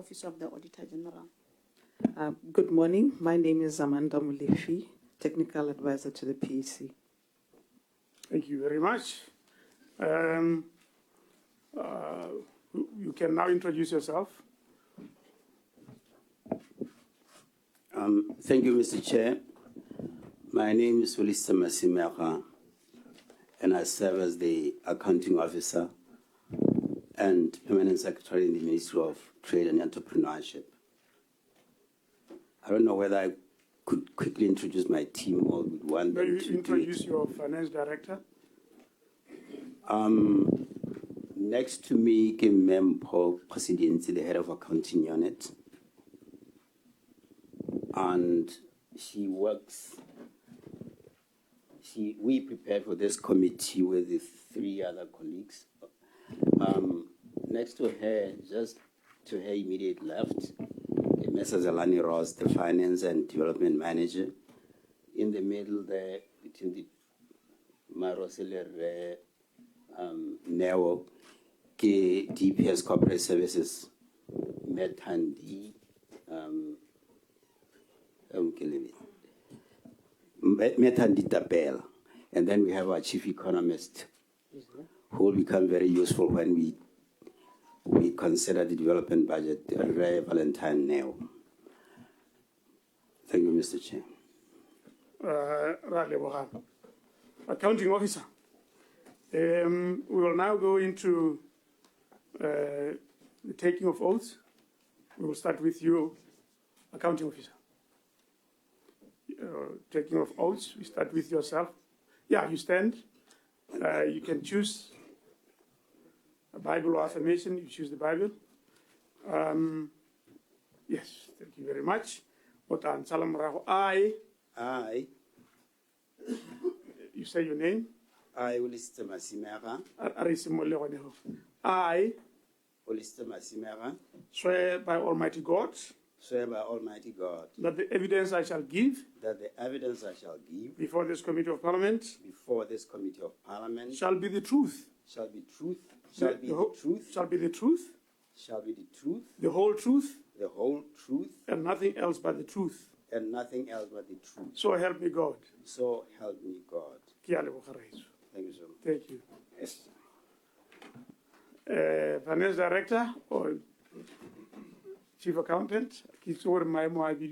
Office of the Auditor General. Good morning. My name is Amanda Mulefi, Technical Advisor to the PEC. Thank you very much. You can now introduce yourself. Thank you, Mr. Chair. My name is Ulista Masimera, and I serve as the Accounting Officer and Permanent Secretary in the Ministry of Trade and Entrepreneurship. I don't know whether I could quickly introduce my team or would want May them you to introduce your Finance Director? Next to me came Mempo Presidency, the Head of Accounting Unit. And she works, we prepared for this committee with the 3 other colleagues. Next to her, just to her immediate left, Mrs. Alani Ross, the Finance and Development Manager. In the middle there, between the Marosele Neo, DPS Corporate Services, Methandi, Methandi Tapel. And then we have our Chief Economist, who will become very useful when we consider the development budget, Ray Valentine Neo. Thank you, Mr. Chair. Accounting Officer. We will now go into the taking of oaths. We will start with you, Accounting Officer. Taking of oaths, we start with yourself. Yeah, you stand. You can choose a Bible or affirmation. You choose the Bible. Yes, thank you very much. I. You say your name. I, Ulista Masimera. I Ulista Masimera. swear by Almighty God. Swear by Almighty God. That the evidence I shall give. That the evidence I shall give. Before this Committee of Parliament. Before this Committee of Parliament. Shall be the truth. Shall be truth. Shall be the truth. Shall be the truth. Shall be the truth. The whole truth. The whole truth. And nothing else but the truth. And nothing else but the truth. So help me God. So help me God. Thank you, sir. Thank you. Yes. Finance Director or Chief Accountant, I swear by Almighty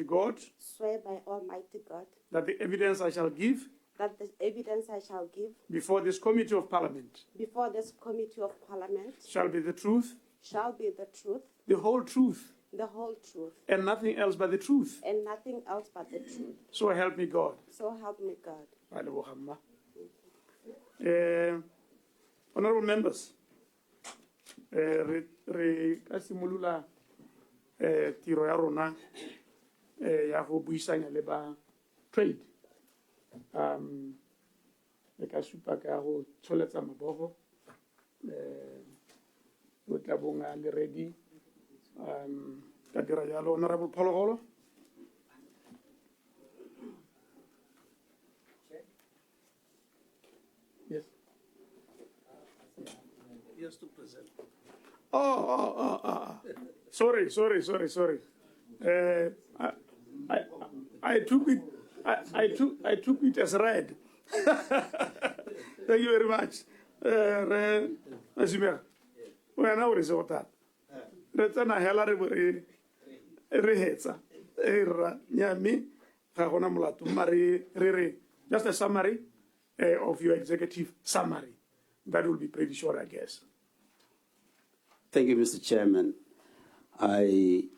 God. Swear by Almighty God. That the evidence I shall give. That the evidence I shall give. Before this Committee of Parliament. Before this Committee of Parliament. Shall be the truth. Shall be the truth. The whole truth. The whole truth. And nothing else but the truth. And nothing else but the truth. So help me God. So help me God. Honorable members, re ka simolola tiro ya rona ya go buisanya le ba trade. Le ka supa ka go tsholetsa mabogo o tla bonga le ready ka dira jalo. Honorable Phologolo. Yes. Yes, to present. Sorry. I took it as read. Thank you very much. Masimera. We are now resorted. Let's not hella rehetsa. Nyami, Hagona Mulatu, Mari, just a summary of your executive summary. That will be pretty short, I guess. Thank you, Mr. Chairman. I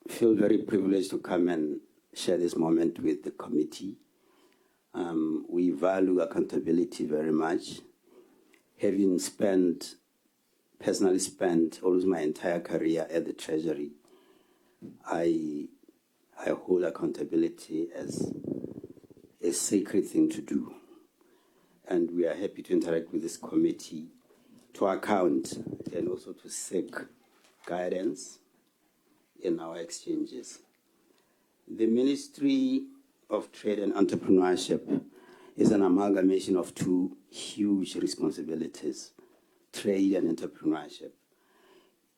feel very privileged to come and share this moment with the committee. We value accountability very much. Having personally spent almost my entire career at the Treasury, I hold accountability as a sacred thing to do. And we are happy to interact with this committee to account and also to seek guidance in our exchanges. The Ministry of Trade and Entrepreneurship is an amalgamation of two huge responsibilities, trade and entrepreneurship.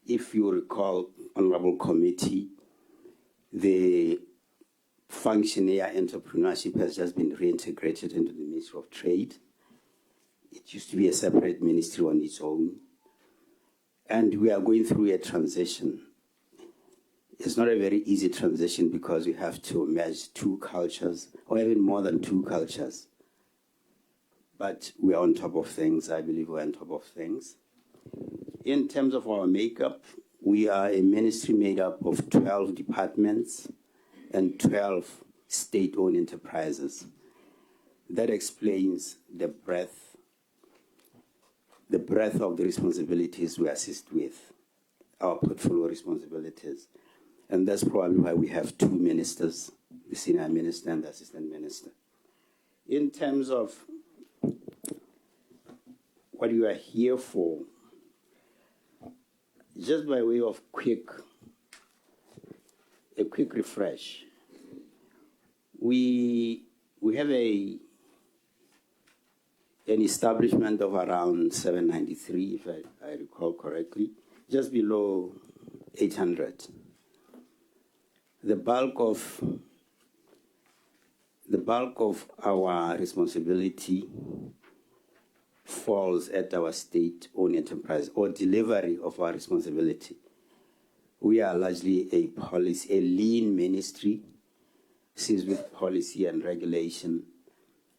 If you recall, Honorable Committee, the function here, entrepreneurship, has just been reintegrated into the Ministry of Trade. It used to be a separate ministry on its own. And we are going through a transition. It's not a very easy transition because we have to merge two cultures, or even more than two cultures. But we are on top of things. I believe we're on top of things. In terms of our makeup, we are a ministry made up of 12 departments and 12 state-owned enterprises. That explains the breadth of the responsibilities we assist with, our portfolio responsibilities. And that's probably why we have two ministers, the senior minister and the assistant minister. In terms of what you are here for, just by way of a quick refresh, we have an establishment of around 793, if I recall correctly, just below 800. The bulk of our responsibility falls at our state-owned enterprise, or delivery of our responsibility. We are largely a lean ministry, seized with policy and regulation.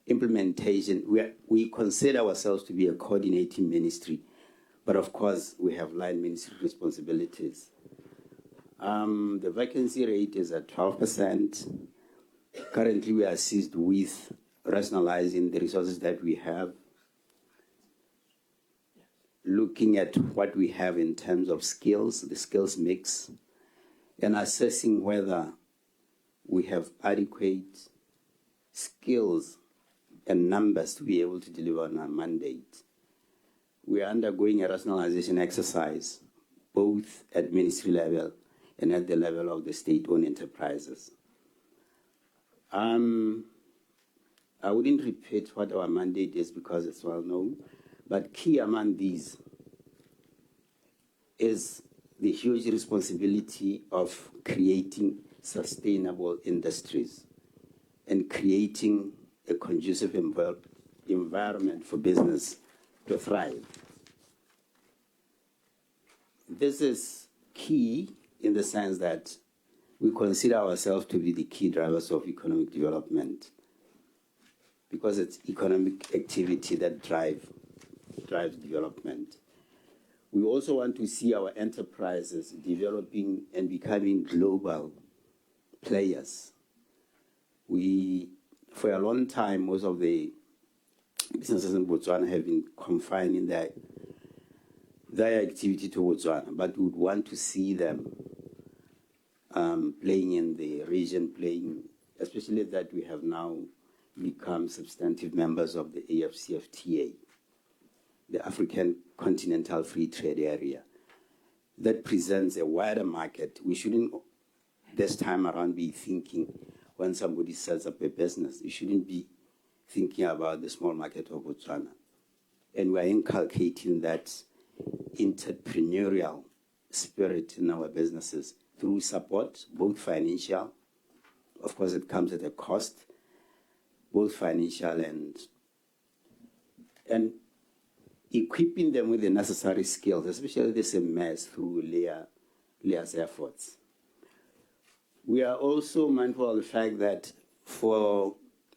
Implementation, we consider ourselves to be a coordinating ministry, but of course we have line ministry responsibilities. The vacancy rate is at 12%. Currently we are seized with rationalizing the resources that we have, looking at what we have in terms of skills, the skills mix, and assessing whether we have adequate skills and numbers to be able to deliver on our mandate. We are undergoing a rationalization exercise, both at ministry level and at the level of the state-owned enterprises. I wouldn't repeat what our mandate is because it's well known, but key among these is the huge responsibility of creating sustainable industries and creating a conducive environment for business to thrive. This is key in the sense that we consider ourselves to be the key drivers of economic development, because it's economic activity that drives development. We also want to see our enterprises developing and becoming global players. For a long time, most of the businesses in Botswana have been confining their activity to Botswana, but we would want to see them playing in the region, especially that we have now become substantive members of the AFCFTA, the African Continental Free Trade Area. That presents a wider market. We shouldn't, this time around, be thinking when somebody sets up a business, you shouldn't be thinking about the small market of Botswana. And we are inculcating that entrepreneurial spirit in our businesses through support, both financial, of course it comes at a cost, both financial and equipping them with the necessary skills, especially this emerge through Leah's efforts. We are also mindful of the fact that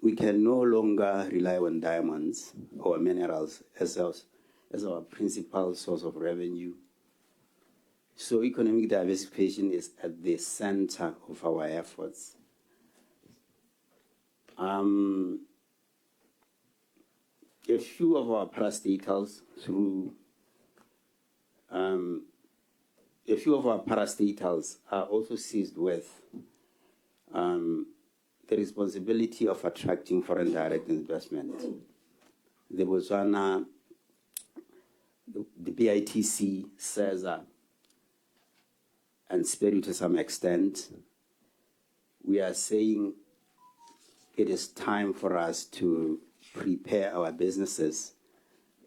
we can no longer rely on diamonds or minerals as our principal source of revenue. So economic diversification is at the center of our efforts. A few of our parastatals are also seized with the responsibility of attracting foreign direct investment. The Botswana, the BITC, SESA, and SPEDU to some extent, we are saying it is time for us to prepare our businesses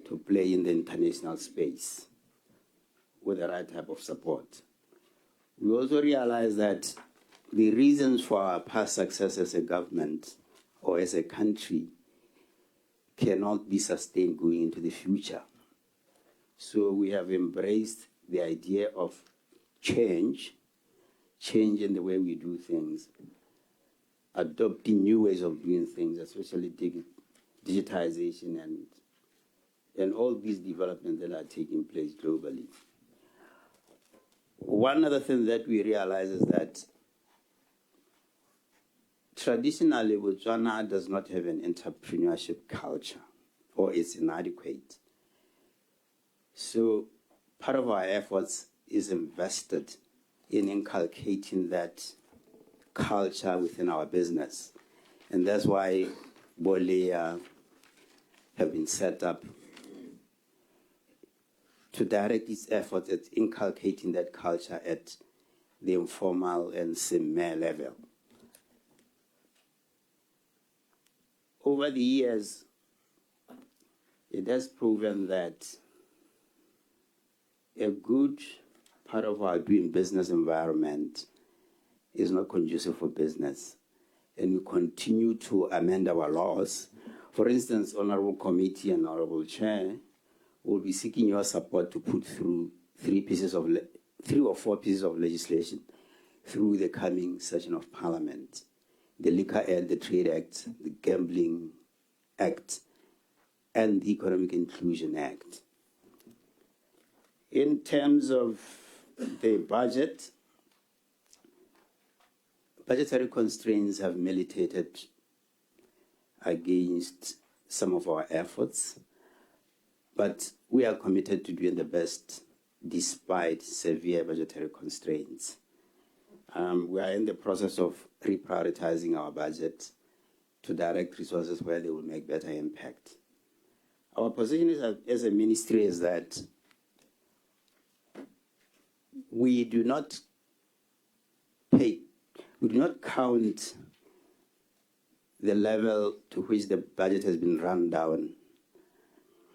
to play in the international space with the right type of support. We also realize that the reasons for our past success as a government or as a country cannot be sustained going into the future. So we have embraced the idea of change in the way we do things, adopting new ways of doing things, especially digitization and all these developments that are taking place globally. One other thing that we realize is that traditionally, Botswana does not have an entrepreneurship culture, or it's inadequate. So part of our efforts is invested in inculcating that culture within our business. And that's why Bolea have been set up to direct its efforts at inculcating that culture at the informal and semi level. Over the years, it has proven that a good part of our doing business environment is not conducive for business. And we continue to amend our laws. For instance, Honorable Committee and Honorable Chair will be seeking your support to put through three or four pieces of legislation through the coming session of Parliament. The Liquor Act, the Trade Act, the Gambling Act, and the Economic Inclusion Act. In terms of the budget, budgetary constraints have militated against some of our efforts, but we are committed to doing the best despite severe budgetary constraints. We are in the process of reprioritizing our budget to direct resources where they will make better impact. Our position as a ministry is that we do not count the level to which the budget has been run down.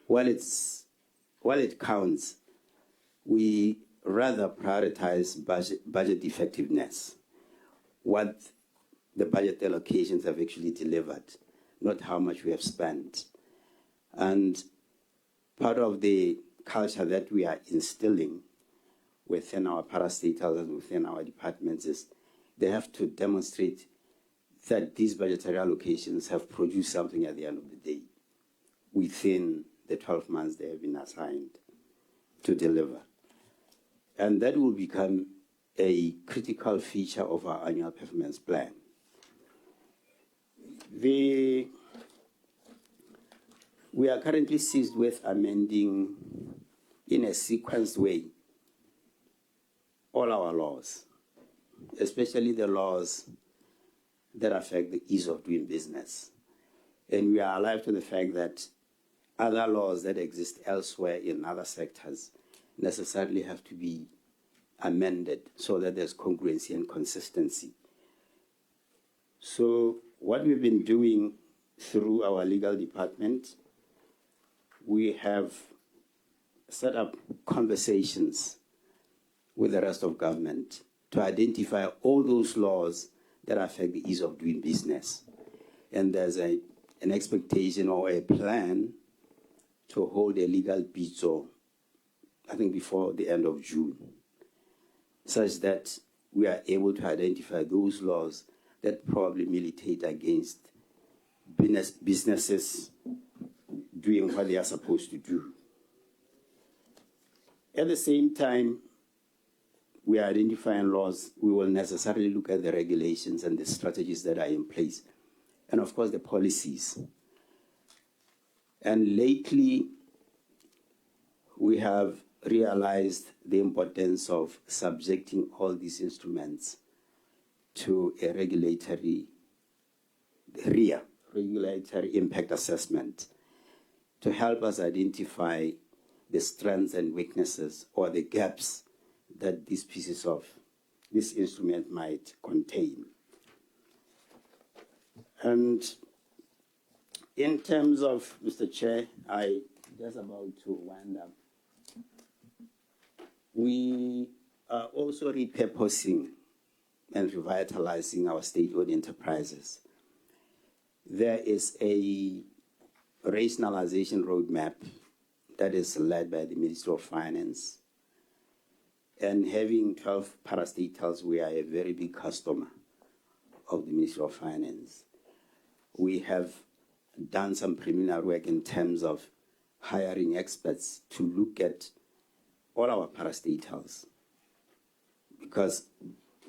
While it counts, we rather prioritize budget effectiveness, what the budget allocations have actually delivered, not how much we have spent. And part of the culture that we are instilling within our parastatals and within our departments is they have to demonstrate that these budgetary allocations have produced something at the end of the day within the 12 months they have been assigned to deliver. And that will become a critical feature of our annual performance plan. We are currently seized with amending in a sequenced way all our laws, especially the laws that affect the ease of doing business. And we are alive to the fact that other laws that exist elsewhere in other sectors necessarily have to be amended so that there's congruency and consistency. So what we've been doing through our legal department, we have set up conversations with the rest of government to identify all those laws that affect the ease of doing business. And there's an expectation or a plan to hold a legal pitso, I think before the end of June, such that we are able to identify those laws that probably militate against businesses doing what they are supposed to do. At the same time, we are identifying laws. We will necessarily look at the regulations and the strategies that are in place, and of course the policies. And lately, we have realized the importance of subjecting all these instruments to a regulatory impact assessment to help us identify the strengths and weaknesses or the gaps that these pieces of this instrument might contain. And In terms of, Mr. Chair, I just about to wind up. We are also repurposing and revitalizing our state-owned enterprises. There is a rationalization roadmap that is led by the Ministry of Finance. And having 12 parastatals, we are a very big customer of the Ministry of Finance. We have done some preliminary work in terms of hiring experts to look at all our parastatals. Because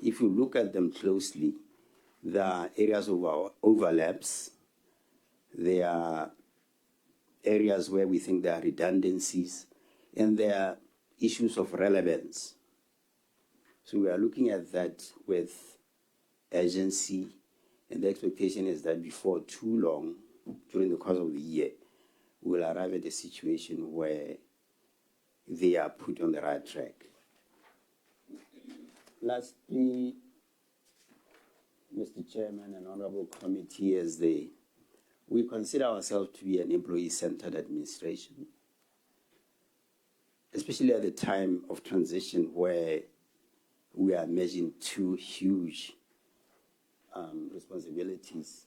if you look at them closely, there are areas of our overlaps. There are areas where we think there are redundancies, and there are issues of relevance. So we are looking at that with urgency, and the expectation is that before too long, during the course of the year, we will arrive at a situation where they are put on the right track. Lastly, Mr. Chairman and Honorable Committee, we consider ourselves to be an employee-centered administration, especially at the time of transition where we are managing two huge responsibilities.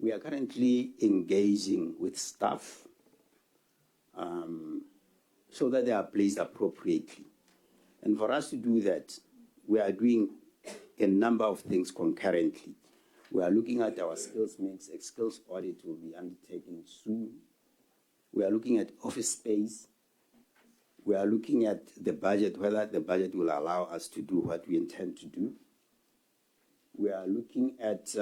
We are currently engaging with staff so that they are placed appropriately. And for us to do that, we are doing a number of things concurrently. We are looking at our skills mix. A skills audit will be undertaken soon. We are looking at office space. We are looking at the budget, whether the budget will allow us to do what we intend to do. We are looking at,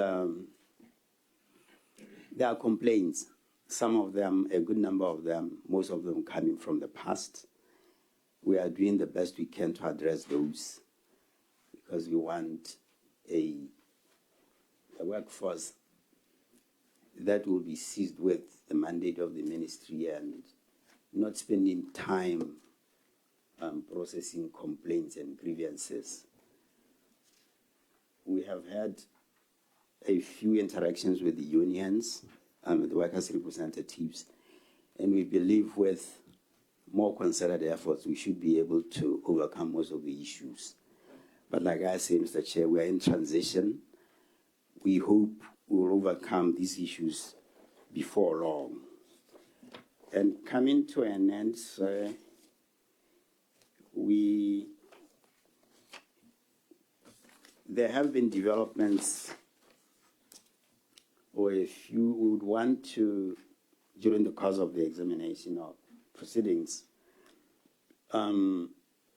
there are complaints, some of them, a good number of them, most of them coming from the past. We are doing the best we can to address those because we want a workforce that will be seized with the mandate of the ministry and not spending time processing complaints and grievances. We have had a few interactions with the unions and with the workers' representatives, and we believe with more concerted efforts, we should be able to overcome most of the issues. But like I say, Mr. Chair, we are in transition. We hope we will overcome these issues before long. And coming to an end, sir, there have been developments, or if you would want to, during the course of the examination of proceedings,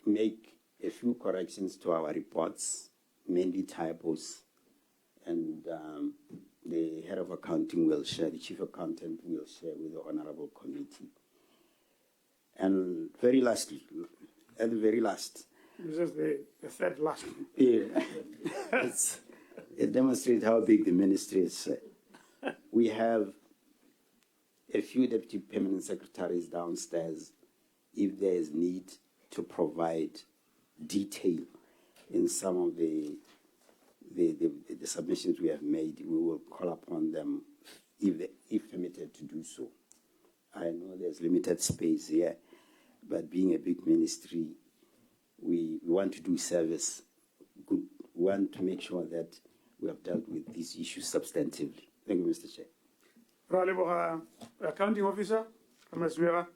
make a few corrections to our reports, mainly typos, and the head of accounting will share, the chief accountant will share with the honorable committee. And very lastly, at the very last. This is the third last. Yeah. It demonstrates how big the ministry is. We have a few deputy permanent secretaries downstairs. If there is need to provide detail in some of the submissions we have made, we will call upon them if permitted to do so. I know there's limited space here, but being a big ministry, we want to do service. We want to make sure that we have dealt with these issues substantively. Thank you, Mr. Chair. Accounting officer, Ramaswera,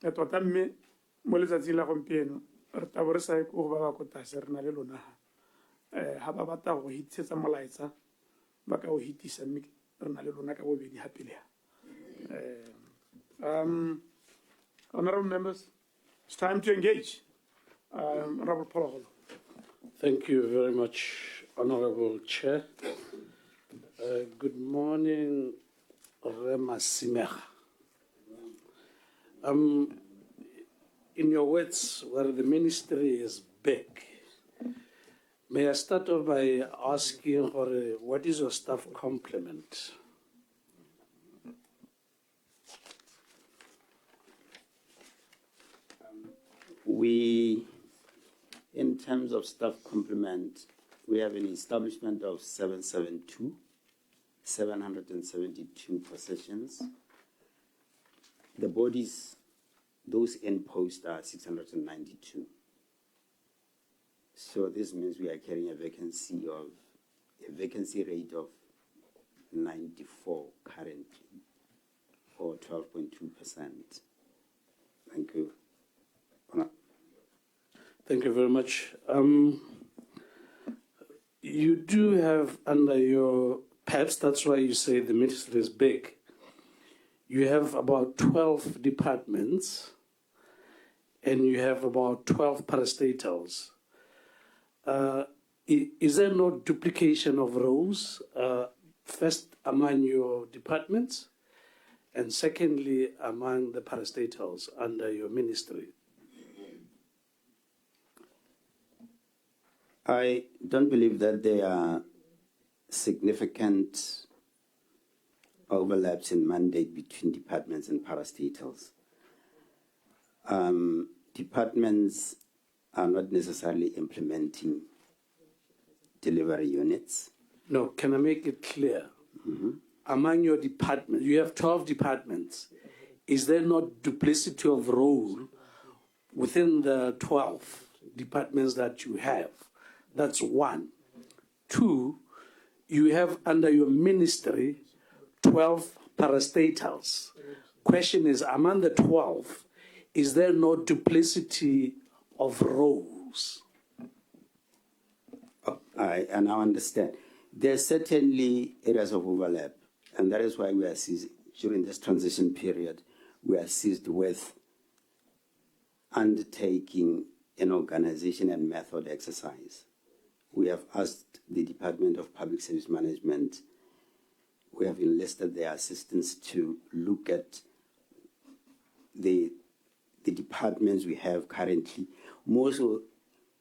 tota mme mo letsatsing la gompieno re tabo re sa ye ko ba ba ko tlase re na le lona ha ba batla go hitisetsa molaetsa ba ka o hitisa mme re na le lona ka bobedi hape le honorable members, it's time to engage. Honorable Paul. Thank you very much, Honorable Chair. Good morning, Remasimega. In your words, where the ministry is back, may I start off by asking what is your staff complement? In terms of staff complement, we have an establishment of 772 772 positions. The bodies, those in post are 692. So this means we are carrying a vacancy rate of 94 currently, or 12.2%. Thank you. Thank you very much. You do have under your, perhaps that's why you say the ministry is big. You have about 12 departments and you have about 12 parastatals. Is there no duplication of roles, first among your departments, and secondly among the parastatals under your ministry? I don't believe that there are significant overlaps in mandate between departments and parastatals. Departments are not necessarily implementing delivery units. No, can I make it clear? Among your departments, you have 12 departments. Is there not duplicity of role within the 12 departments that you have? That's one. Two, you have under your ministry 12 parastatals. Question is, among the 12, is there no duplicity of roles? I now understand. There's certainly areas of overlap, and that is why we are seized, during this transition period, we are seized with undertaking an organization and method exercise. We have asked the Department of Public Service Management, we have enlisted their assistance to look at the departments we have currently. Most of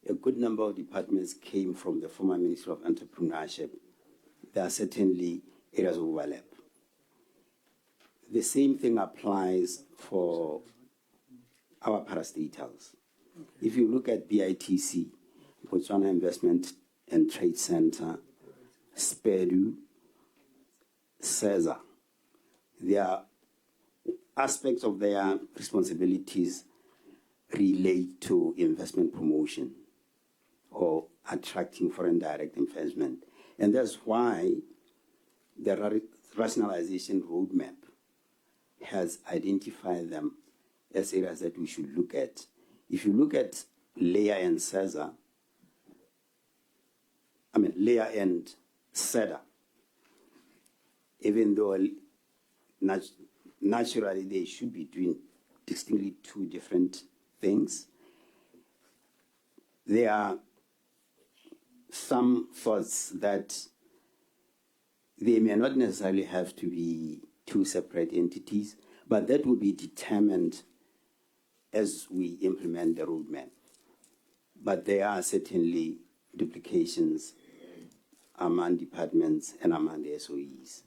a good number of departments came from the former Ministry of Entrepreneurship. There are certainly areas of overlap. The same thing applies for our parastatals. If you look at BITC, Botswana Investment and Trade Center, SPEDU, CESA, there are aspects of their responsibilities relate to investment promotion or attracting foreign direct investment. And that's why the rationalization roadmap has identified them as areas that we should look at. If you look at Leah and SEDA, even though naturally they should be doing distinctly two different things, there are some thoughts that they may not necessarily have to be two separate entities, but that will be determined as we implement the roadmap. But there are certainly duplications among departments and among the SOEs.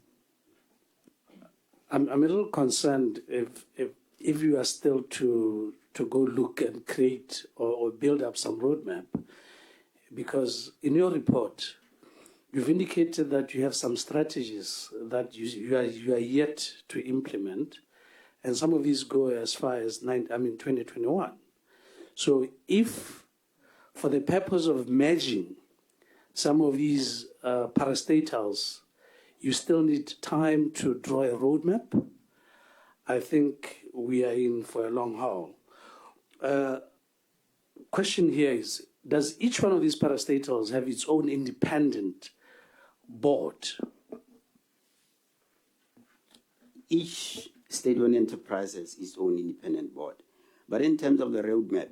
I'm a little concerned if you are still to go look and create or build up some roadmap, because in your report, you've indicated that you have some strategies that you are yet to implement, and some of these go as far as 2021. So if, for the purpose of merging some of these parastatals, you still need time to draw a roadmap, I think we are in for a long haul. Question here is, does each one of these parastatals have its own independent board? Each state-owned enterprise has its own independent board. But in terms of the roadmap,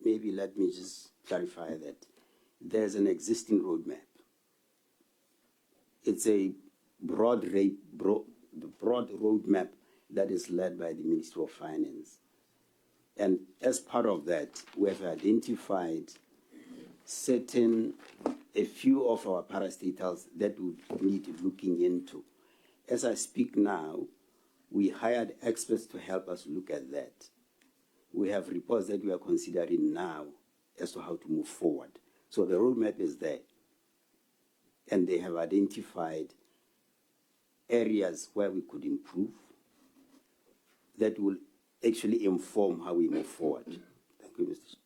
maybe let me just clarify that there's an existing roadmap. It's a broad roadmap that is led by the Ministry of Finance. And as part of that, we have identified a few of our parastatals that would need looking into. As I speak now, we hired experts to help us look at that. We have reports that we are considering now as to how to move forward. So the roadmap is there. And they have identified areas where we could improve that will actually inform how we move forward. Thank you, Mr.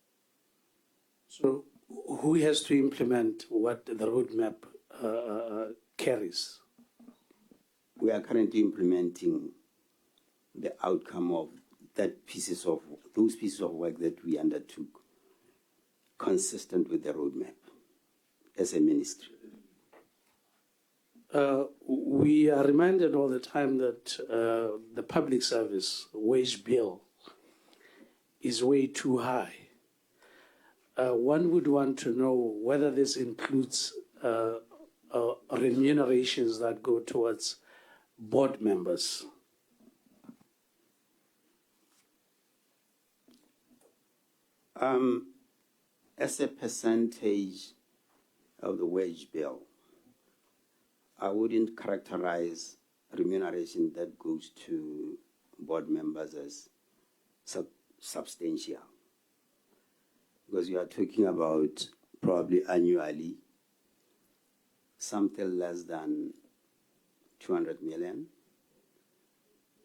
So, who has to implement what the roadmap carries? We are currently implementing the outcome of those pieces of work that we undertook, consistent with the roadmap as a ministry. We are reminded all the time that the public service wage bill is way too high. One would want to know whether this includes remunerations that go towards board members. As a percentage of the wage bill, I wouldn't characterize remuneration that goes to board members as substantial, because you are talking about probably annually something less than 200 million.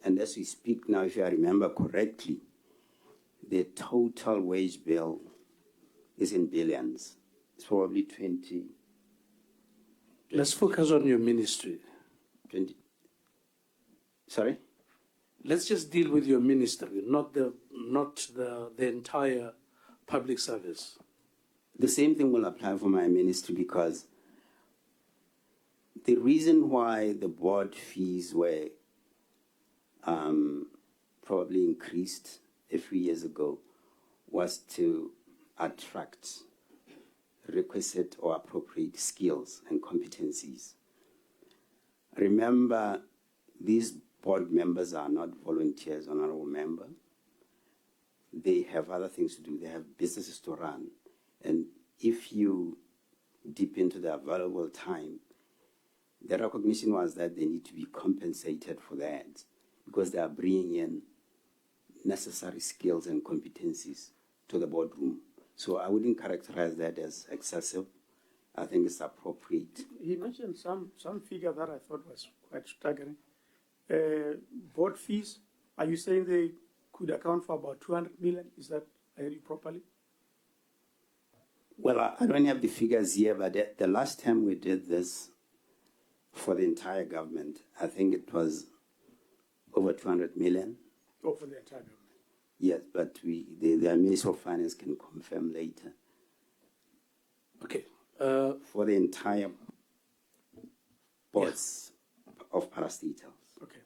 And as we speak now, if I remember correctly, the total wage bill is in billions. It's probably 20. Let's focus on your ministry. 20. Sorry? Let's just deal with your ministry, not the entire public service. The same thing will apply for my ministry, because the reason why the board fees were probably increased a few years ago was to attract requisite or appropriate skills and competencies. Remember, these board members are not volunteers, honorable member. They have other things to do. They have businesses to run. And if you dip into their valuable time, the recognition was that they need to be compensated for that, because they are bringing in necessary skills and competencies to the boardroom. So I wouldn't characterize that as excessive. I think it's appropriate. He mentioned some figure that I thought was quite staggering. Board fees, are you saying they could account for about 200 million? Is that, I heard you properly? Well, I don't have the figures here, but the last time we did this for the entire government, I think it was over 200 million. Oh, for the entire government? Yes, but the Minister of Finance can confirm later. Okay. For the entire boards of parastatals. Okay.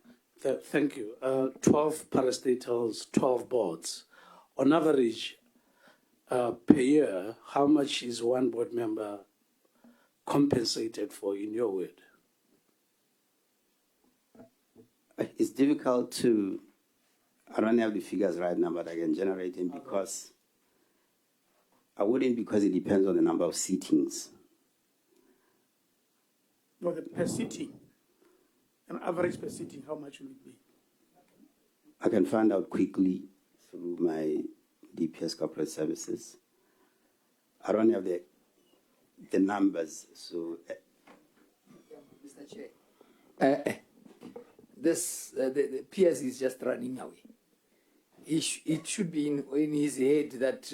Thank you. 12 parastatals, 12 boards. On average, per year, how much is one board member compensated for, in your word? It's difficult to, I don't have the figures right now, but I can generate them, because I wouldn't, because it depends on the number of sittings. No, the per sitting, an average per sitting, how much will it be? I can find out quickly through my DPS corporate services. I don't have the numbers, so. Mr. Chair. The PS is just running away. It should be in his head that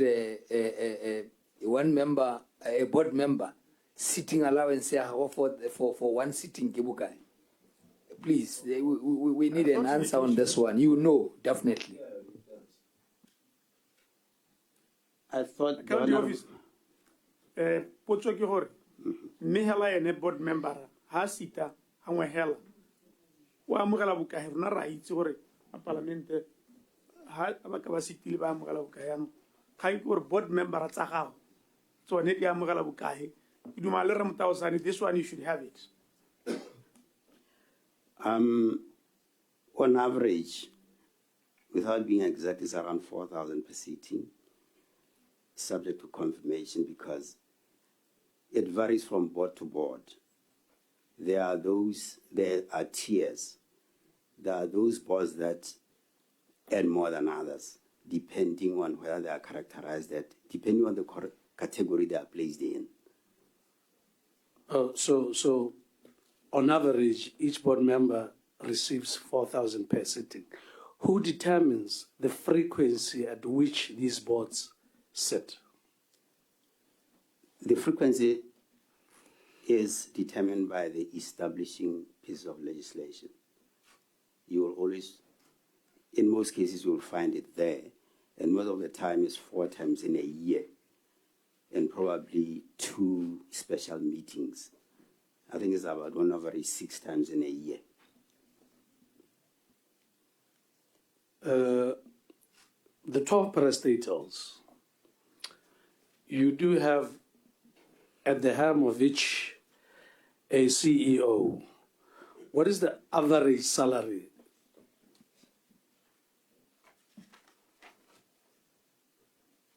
one member, a board member, sitting allowance for one sitting. Please, we need an answer on this one. You know, definitely. I thought Can the office, potso ke gore, mme hela ene board member, ha sita, hangwe hela, wa amogela bokae, rona ra itse gore a parlamente, ha ba ka ba sitile ba amogela bokae yana, ga ke gore board member tsa gago, tsone di amogela bokae, ke duma le re Mtausane, this one you should have it. On average, without being exact, it's around 4,000 per sitting, subject to confirmation, because it varies from board to board. There are tiers. There are those boards that earn more than others, depending on whether they are characterized depending on the category they are placed in. So on average, each board member receives 4,000 per sitting. Who determines the frequency at which these boards sit? The frequency is determined by the establishing piece of legislation. You will always, in most cases, you will find it there, and most of the time it's 4 times in a year, and probably 2 special meetings. I think it's about on average 6 times in a year. The 12 parastatals, you do have at the helm of each a CEO. What is the average salary?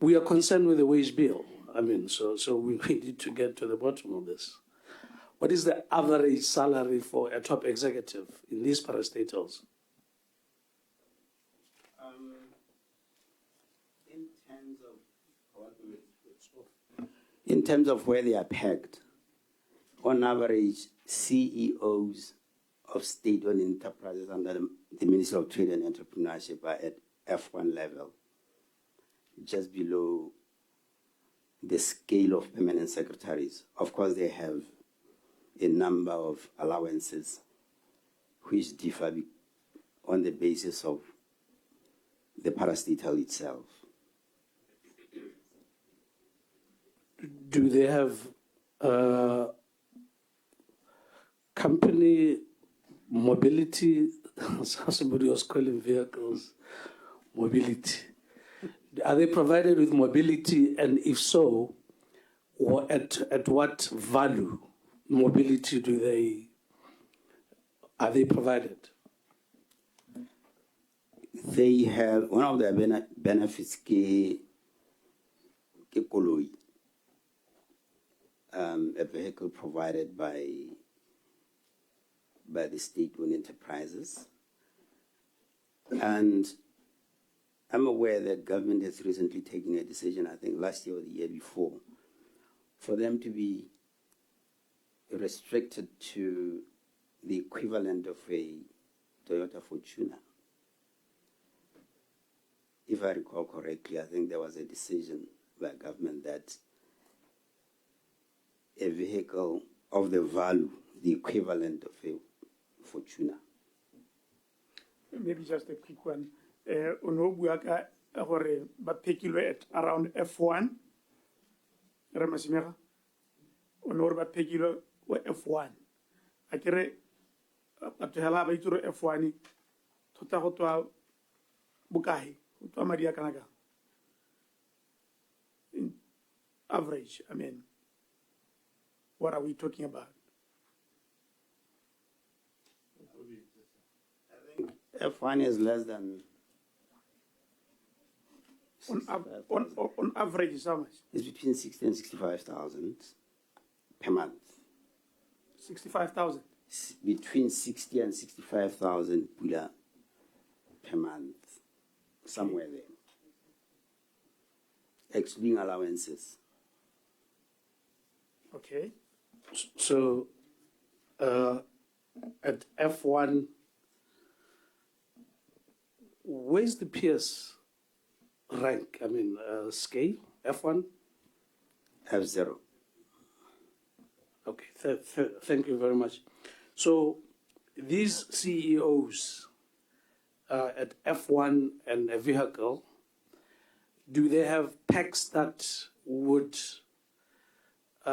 We are concerned with the wage bill. I mean, so we need to get to the bottom of this. What is the average salary for a top executive in these parastatals? In terms of where they are pegged, on average, CEOs of state-owned enterprises under the Ministry of Trade and Entrepreneurship are at F1 level, just below the scale of permanent secretaries. Of course, they have a number of allowances which differ on the basis of the parastatal itself. Do they have company mobility? Somebody was calling vehicles mobility. Are they provided with mobility, and if so, at what value mobility are they provided? They have one of their benefits ke koloi, a vehicle provided by the state-owned enterprises. And I'm aware that government has recently taken a decision, I think last year or the year before, for them to be restricted to the equivalent of a Toyota Fortuner. If I recall correctly, I think there was a decision by government that a vehicle of the value, the equivalent of a Fortuner. Maybe just a quick one. Onobuaka gore ba phekilwe at around F1. Ramasimera. Onor ba phekilwe F1. Akere batho hela ba ituro F1 tota go twa bukae go twa madi a kana ka. In average, I mean, what are we talking about? F1 is less than... On average, is how much? It's between 60 and 65,000 per month. 65,000? Between 60 and 65,000 pula per month, somewhere there, excluding allowances. Okay. So at F1, where's the PS rank? I mean, scale, F1? F0. Okay, thank you very much. So these CEOs at F1 and a vehicle, do they have packs that would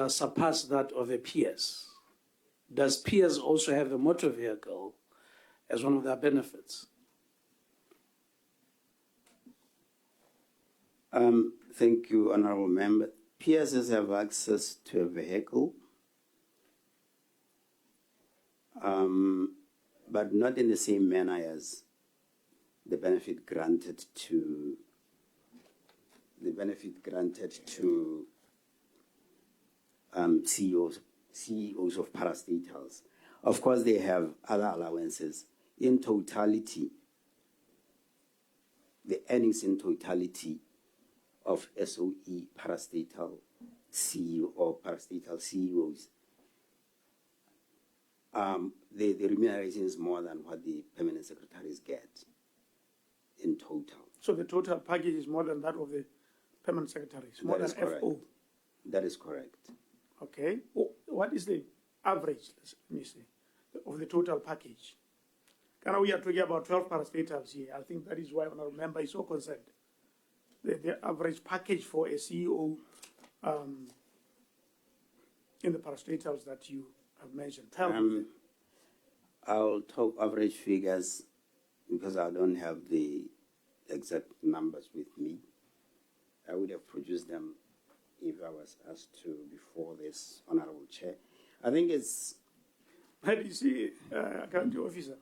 surpass that of a PS? Does PS also have a motor vehicle as one of their benefits? Thank you, Honorable Member. PSs have access to a vehicle, but not in the same manner as the benefit granted to CEOs of parastatals. Of course, they have other allowances. In totality, the earnings in totality of SOE parastatal CEO or parastatal CEOs the remuneration is more than what the permanent secretaries get in total. So the total package is more than that of the permanent secretaries, more That than is correct. FO. That is correct. Okay. What is the average, let me say, of the total package? We are talking about 12 parastatals here. I think that is why Honourable Member is so concerned. The average package for a CEO in the parastatals that you have mentioned. Tell me. I'll talk average figures because I don't have the exact numbers with me. I would have produced them if I was asked to before this Honourable Chair. I think it's... But you see, County Officer,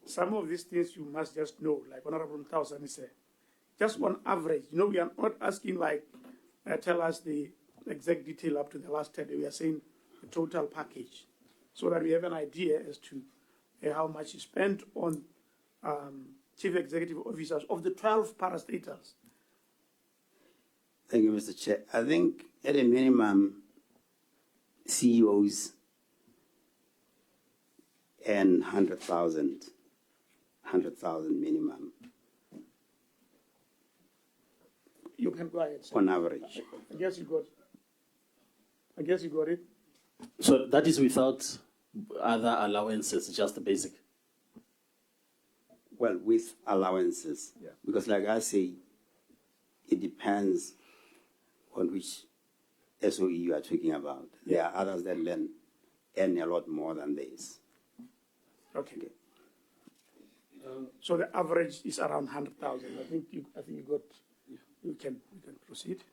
some of these things you must just know, like Honourable Thousand said. Just on average, we are not asking tell us the exact detail up to the last 10 days. We are saying the total package so that we have an idea as to how much is spent on chief executive officers of the 12 parastatals. Thank you, Mr. Chair. I think at a minimum, CEOs earn 100,000 minimum. You can go ahead, sir. On average. I guess you got it. So that is without other allowances, just the basic. Well, with allowances. Yeah. Because like I say, it depends on which SOE you are talking about. There are others that earn a lot more than this. Okay. So the average is around 100,000. I think you got. You can proceed.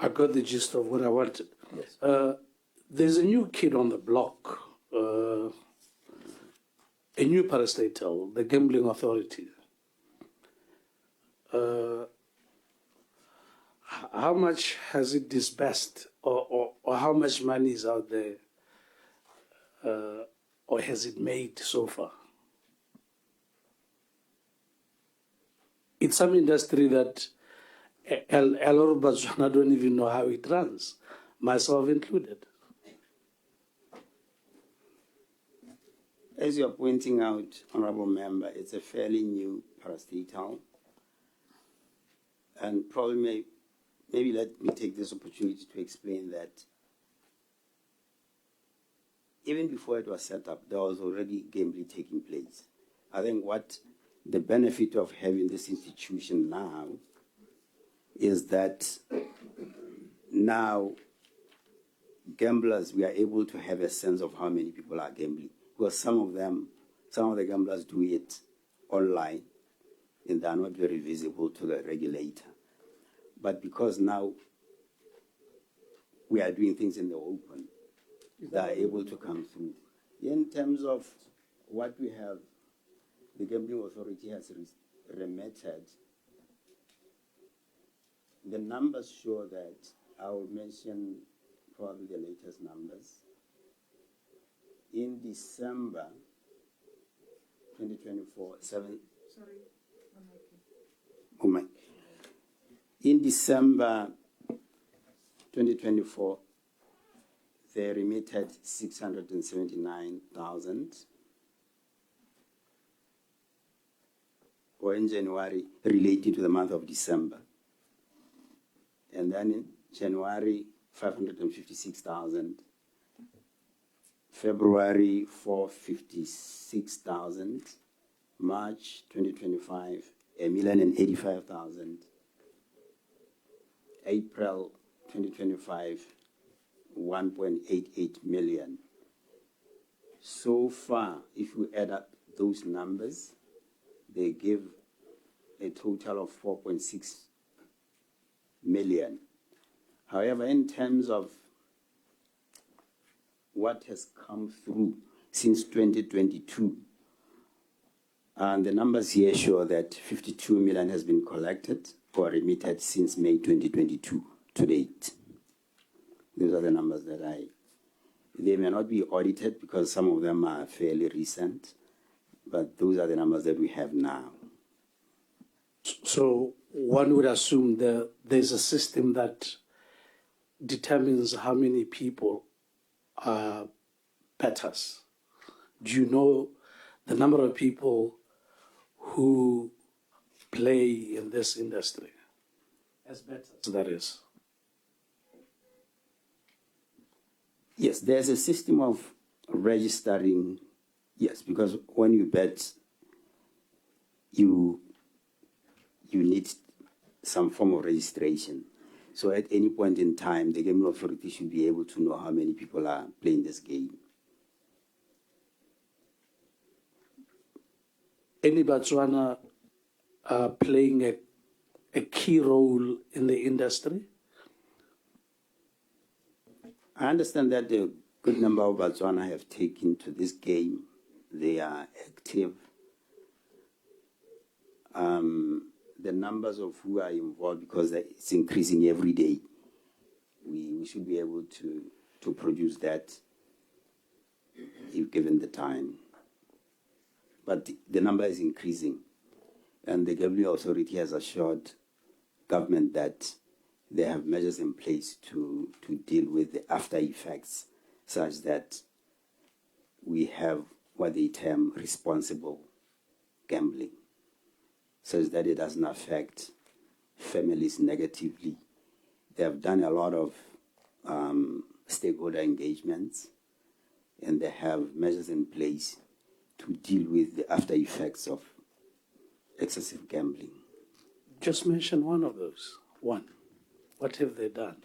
I got the gist of what I wanted. Yes. There's a new kid on the block, a new parastatal, the Gambling Authority. How much has it disbursed, or how much money is out there, or has it made so far? It's some industry that a lot of Botswana don't even know how it runs, myself included. As you're pointing out, Honourable Member, it's a fairly new parastatal. And probably maybe let me take this opportunity to explain that even before it was set up, there was already gambling taking place. I think what the benefit of having this institution now is that now gamblers, we are able to have a sense of how many people are gambling. Because some of the gamblers do it online and they are not very visible to the regulator. But because now we are doing things in the open, they are able to come through. In terms of what we have, the Gambling Authority has remitted. The numbers show that, I will mention probably the latest numbers. In December 2024, in December 2024, they remitted 679,000. Or in January, relating to the month of December. And then in January, 556,000. February, 456,000. March 2025, 1,085,000. April 2025, 1.88 million. So far, if we add up those numbers, they give a total of 4.6 million. However, in terms of what has come through since 2022, and the numbers here show that 52 million has been collected or remitted since May 2022 to date. These are the numbers that they may not be audited because some of them are fairly recent, but those are the numbers that we have now. So one would assume that there's a system that determines how many people are bettors, Do you know the number of people who play in this industry? As better as that is. Yes, there's a system of registering. Yes, because when you bet, you need some form of registration. So at any point in time, the gaming authority should be able to know how many people are playing this game. Any Botswana playing a key role in the industry? I understand that a good number of Botswana have taken to this game. They are active. The numbers of who are involved, because it's increasing every day, we should be able to produce that if given the time. But the number is increasing, and the Gambling Authority has assured government that they have measures in place to deal with the after effects, such that we have what they term responsible gambling, such that it doesn't affect families negatively. They have done a lot of stakeholder engagements, and they have measures in place to deal with the after effects of excessive gambling. Just mention one of those. One. What have they done?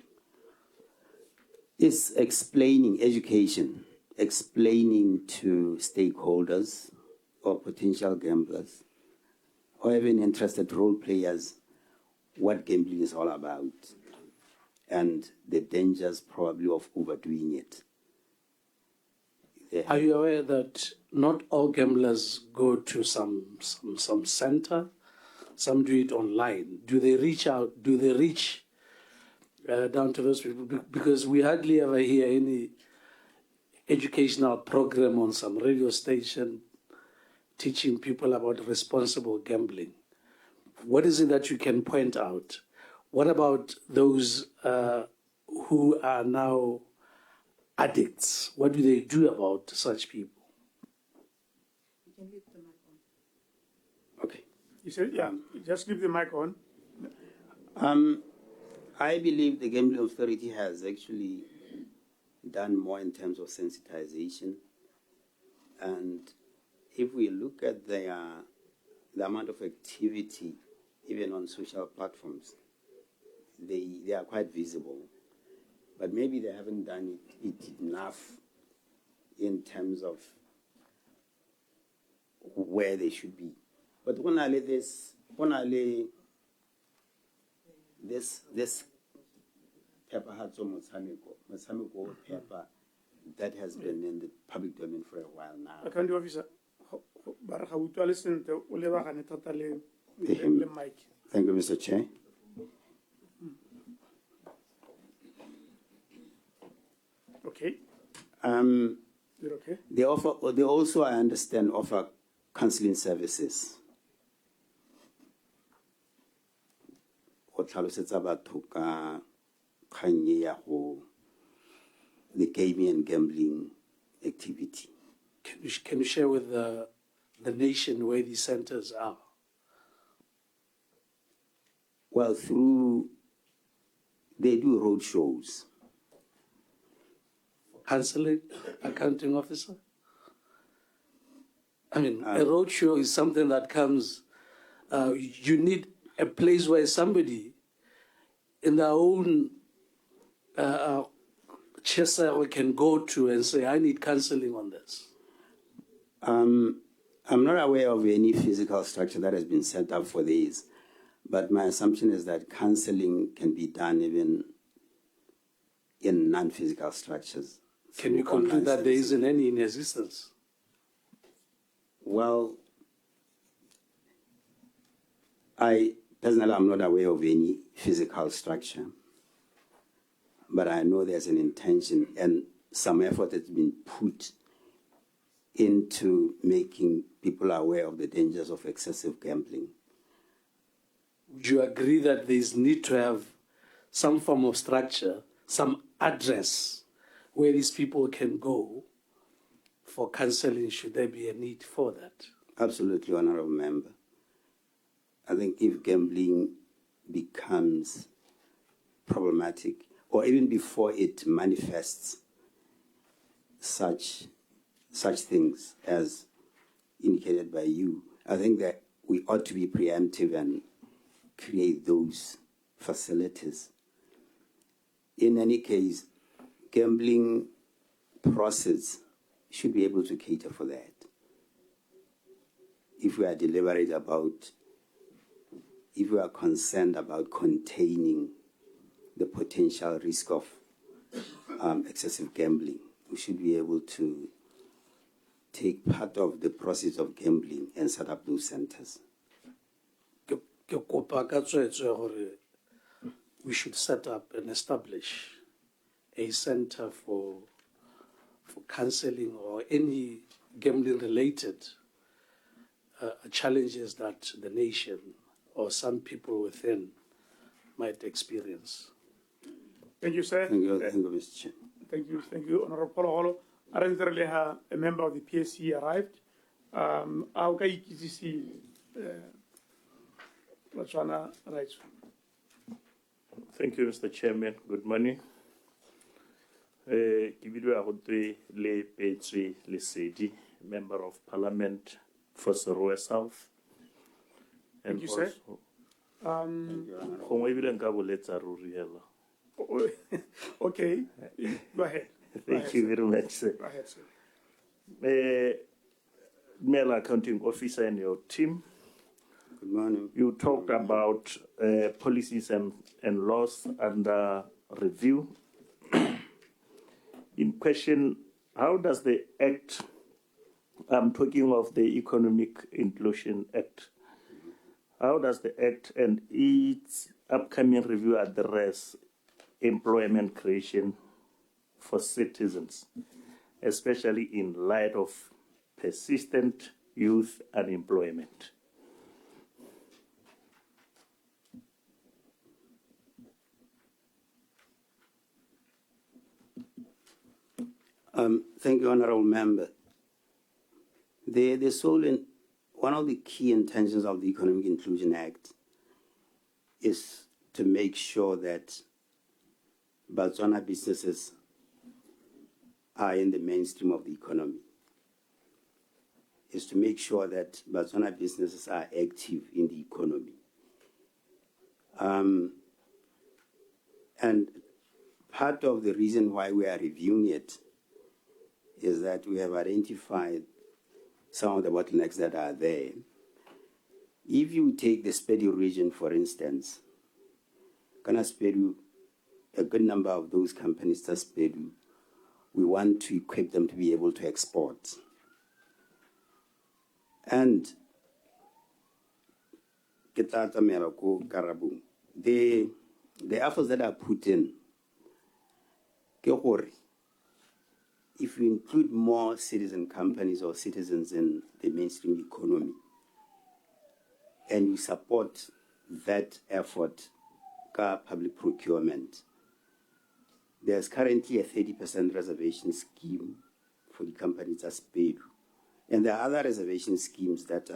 It's explaining education, explaining to stakeholders or potential gamblers or even interested role players what gambling is all about and the dangers probably of overdoing it. Are you aware that not all gamblers go to some center? Some do it online. Do they reach out? Do they reach down to those people? Because we hardly ever hear any educational program on some radio station teaching people about responsible gambling. What is it that you can point out? What about those who are now addicts? What do they do about such people? You can leave the mic on. Okay. You said, yeah, just leave the mic on. I believe the Gambling Authority has actually done more in terms of sensitization. And if we look at the amount of activity, even on social platforms, they are quite visible. But maybe they haven't done it enough in terms of where they should be. But when I lay this paper had some Mosamiko paper that has been in the public domain for a while now. Accounting officer, Thank you, Mr. Chair. Okay. You're okay? They also, I understand, offer counseling services. The gaming and gambling activity. Can you share with the nation where these centers are? Well, they do road shows. Counseling, accounting officer? I mean, a road show is something that comes, you need a place where somebody in their own chest can go to and say, I need counseling on this. I'm not aware of any physical structure that has been set up for these, but my assumption is that counseling can be done even in non-physical structures. Can you conclude that there isn't any in existence? Well, personally, I'm not aware of any physical structure, but I know there's an intention and some effort has been put into making people aware of the dangers of excessive gambling. Would you agree that there is need to have some form of structure, some address where these people can go for counseling, should there be a need for that? Absolutely, Honorable Member. I think if gambling becomes problematic, or even before it manifests such things as indicated by you, I think that we ought to be preemptive and create those facilities. In any case, gambling process should be able to cater for that. If we are deliberate about, if we are concerned about containing the potential risk of excessive gambling, we should be able to take part of the process of gambling and set up those centers. We should set up and establish a center for counseling or any gambling-related challenges that the nation or some people within might experience. Thank you, sir. Thank you, Mr. Chair. Thank you, Honorable Pologolo. Apparently, a member of the PSC arrived. How can you see Botswana rights? Thank you, Mr. Chairman. Good morning. Ke bidwa go twe le Phikwe le Selebi, Member of Parliament for Serowe South. Thank you, sir. Gongwe ebile nka boletsa ruri hela. Okay, go ahead. Thank you very much, sir. Go ahead, sir. Mail Accounting Officer and your team. Good morning. You talked about policies and laws under review. In question, how does the Act, I'm talking of the Economic Inclusion Act, how does the Act and its upcoming review address employment creation for citizens, especially in light of persistent youth unemployment? Thank you, Honorable Member. One of the key intentions of the Economic Inclusion Act is to make sure that Botswana businesses are in the mainstream of the economy, is to make sure that Botswana businesses are active in the economy. And part of the reason why we are reviewing it is that we have identified some of the bottlenecks that are there. If you take the SPEDU region, for instance, Ghana SPEDU, a good number of those companies that SPEDU, we want to equip them to be able to export. And the efforts that are put in, if you include more citizen companies or citizens in the mainstream economy, and you support that effort, public procurement, there's currently a 30% reservation scheme for the companies as SPEDU. And there are other reservation schemes that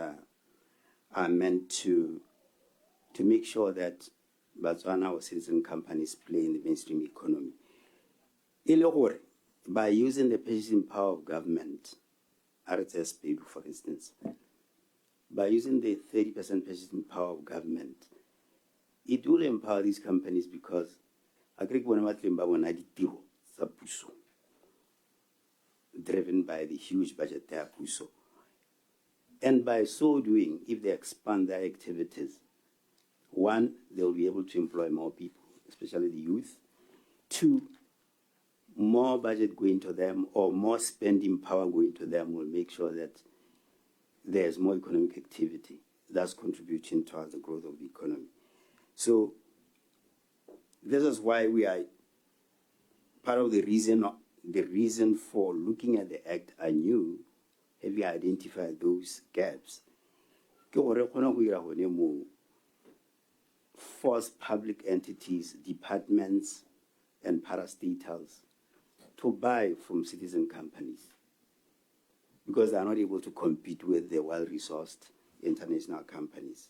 are meant to make sure that Botswana or citizen companies play in the mainstream economy. By using the purchasing power of government, SPEDU, for instance, by using the 30% purchasing power of government, it will empower these companies because driven by the huge budget they are puso. And by so doing, if they expand their activities, one, they'll be able to employ more people, especially the youth. Two, more budget going to them or more spending power going to them will make sure that there's more economic activity that's contributing towards the growth of the economy. So this is why we are part of the reason for looking at the Act anew, having identified those gaps. Force public entities, departments, and parastatals to buy from citizen companies. because they are not able to compete with the well-resourced international companies.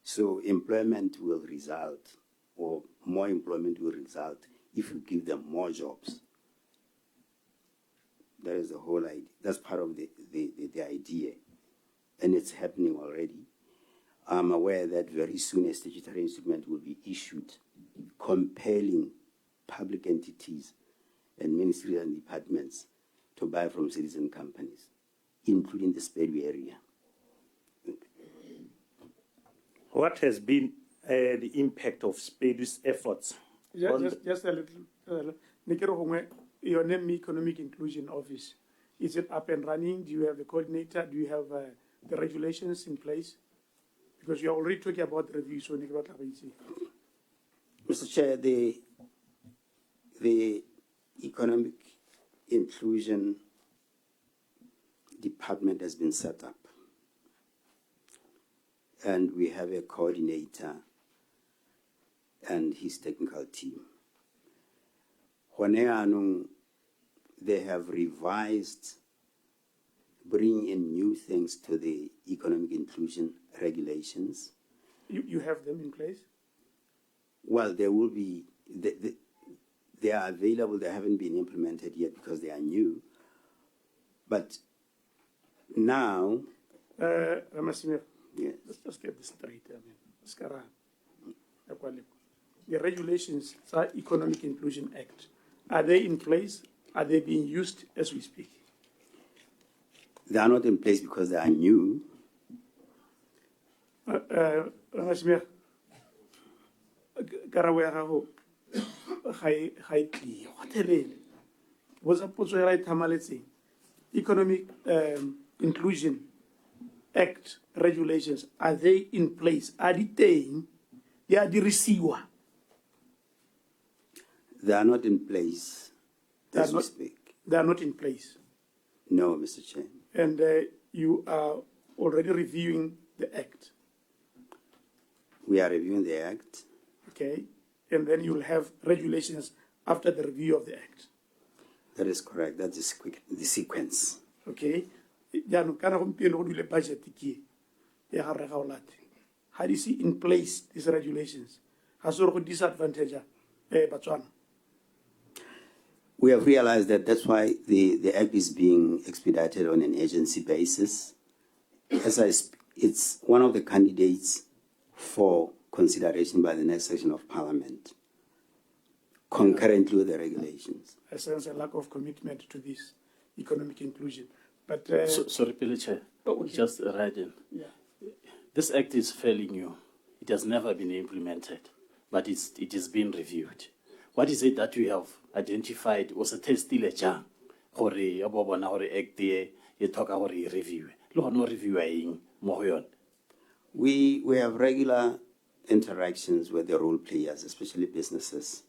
So employment will result, or more employment will result, if you give them more jobs. That is the whole idea. That's part of the idea. And it's happening already. I'm aware that very soon a statutory instrument will be issued compelling public entities and ministries and departments to buy from citizen companies, including the SPEDU area. What has been the impact of SPEDU's efforts? Just a little. Nekero Hongwe, your name Economic Inclusion Office. Is it up and running? Do you have a coordinator? Do you have the regulations in place? Because you're already talking about review, so Nekero Tlabaitse. Mr. Chair, the Economic Inclusion Department has been set up. And we have a coordinator and his technical team. They have revised, bringing in new things to the economic inclusion regulations. You have them in place? Well, there will be, they are available, they haven't been implemented yet because they are new. But now, Ramasime, yes. let's just get this straight. The regulations, the Economic Inclusion Act, are they in place? Are they being used as we speak? They are not in place because they are new. Ramasime, Karawe High Clee, what a rain. Was a potential tamaletsing. Economic Inclusion Act regulations, are they in place? Are they are the receiver? They are not in place as we speak. They are not in place. No, Mr. Chair. And you are already reviewing the Act. We are reviewing the Act. Okay. And then you will have regulations after the review of the Act. That is correct. That's the sequence. Okay. How do you see in place these regulations? Has there disadvantage Botswana? We have realized that that's why the Act is being expedited on an agency basis. It's one of the candidates for consideration by the next session of Parliament, concurrently with the regulations. I sense a lack of commitment to this economic inclusion. But Sorry, Chair. okay. Just right in. Yeah. This act is fairly new. It has never been implemented, but it is being reviewed. What is it that we have identified was a test still a chang? Hore abobona hore act ye talk hore review. Lo no reviewing mo. We have regular interactions with the role players, especially businesses.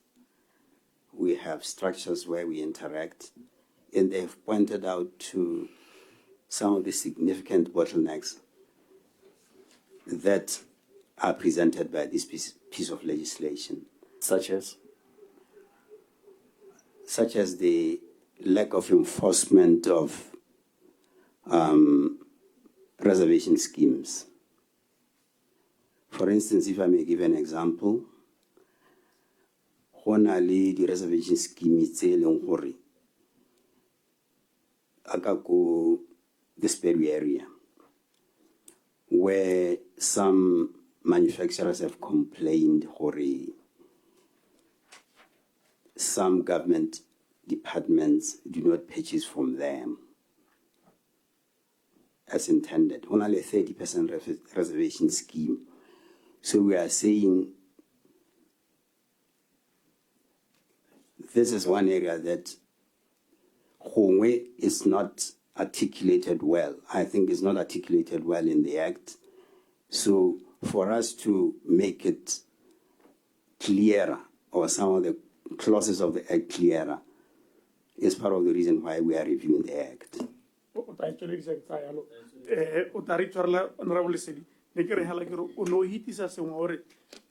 We have structures where we interact, and they've pointed out to some of the significant bottlenecks that are presented by this piece of legislation. Such as the lack of enforcement of reservation schemes. For instance, if I may give an example, the reservation scheme is the SPEDU area, where some manufacturers have complained some government departments do not purchase from them as intended. Only a 30% reservation scheme. So we are saying this is one area that Hongwe is not articulated well. I think it's not articulated well in the Act. So for us to make it clearer, or some of the clauses of the Act clearer, is part of the reason why we are reviewing the Act.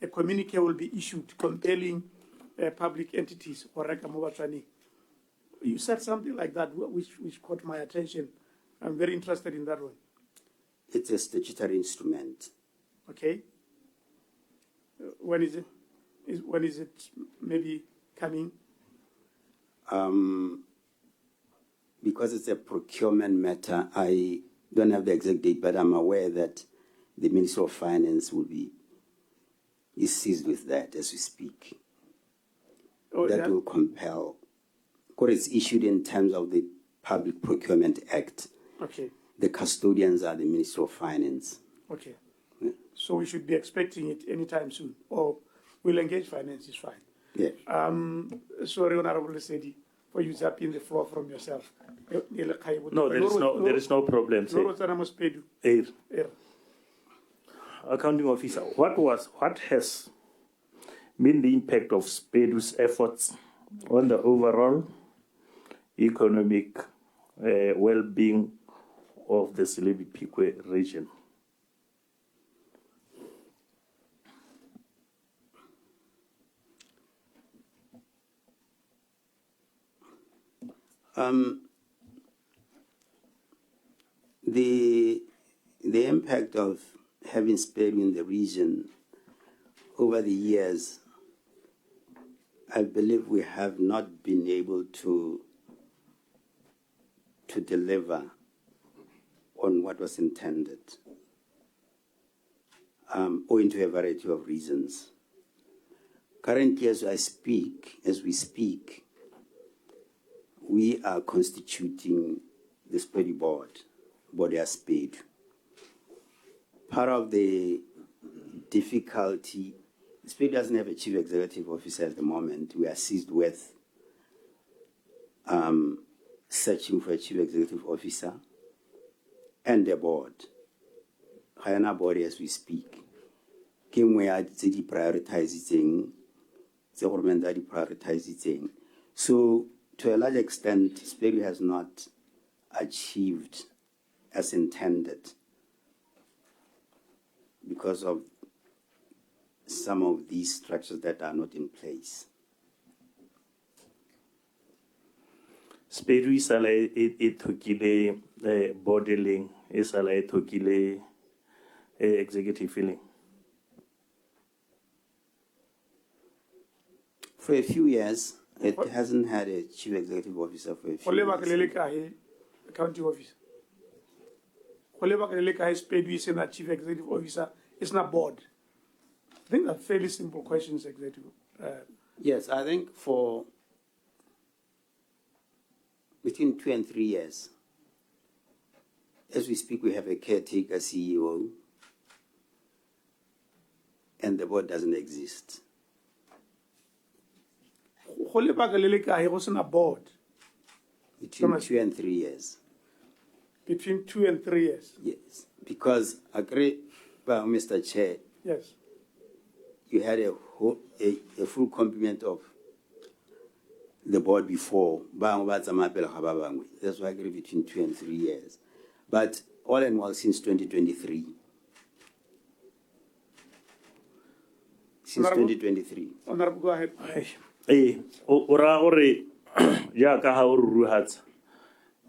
A communique will be issued compelling public entities or you said something like that which caught my attention. I'm very interested in that one. It's a statutory instrument. Okay. When is it? When is it maybe coming? Because it's a procurement matter, I don't have the exact date, but I'm aware that the Minister of Finance is seized with that as we speak. Oh, That will compel, because it's issued in terms of the Public Procurement Act. Okay. The custodians are the Minister of Finance. Okay. So we should be expecting it anytime soon, or we'll engage finance, is fine. Yeah. Sorry, Honorable Sedi, for you zapping the floor from yourself. No, there is no problem. SPEDU. Accounting officer, what has been the impact of SPEDU's efforts on the overall economic well-being of the Selebi Phikwe region? The impact of having SPEDU in the region over the years, I believe we have not been able to deliver on what was intended, owing to a variety of reasons. Currently, as we speak, we are constituting the SPEDU board as SPEDU. Part of the difficulty, SPEDU doesn't have a chief executive officer at the moment. We are seized with searching for a chief executive officer and a board. Hayana board as we speak. Kim we are prioritizing, the government are prioritizing. So to a large extent, SPEDU has not achieved as intended because of some of these structures that are not in place. SPEDU is a boarding, is a executive feeling. For a few years, it hasn't had a chief executive officer for a few years. Accounting officer. SPEDU is not chief executive officer, it's not board. I think they're fairly simple questions, executive. Yes, I think for between 2 and 3 years, as we speak, we have a caretaker CEO, and the board doesn't exist. Board. Between 2 and 3 years. Between 2 and 3 years. Yes, because agree, Mr. Chair. Yes. You had a full complement of the board before. That's why I agree between 2 and 3 years. But all in all, since 2023. Since Honorable? 2023. Honorable, go ahead.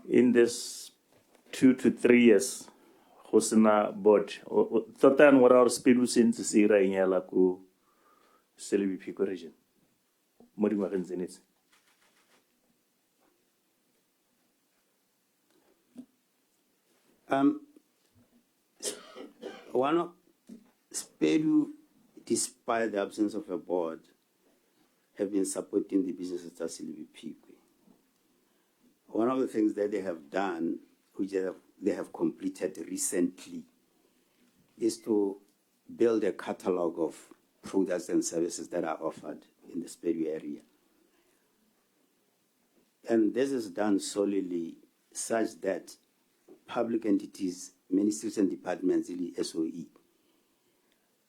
In this 2 to 3 years, Hosna board, Totan what our SPEDU since Sira in Yalaku, Selebi Phikwe region. Modima Renzenitz. One of SPEDU, despite the absence of a board, have been supporting the business at Selebi Phikwe. One of the things that they have done, which they have completed recently, is to build a catalog of products and services that are offered in the SPEDU area. And this is done solely such that public entities, ministries and departments, the SOE,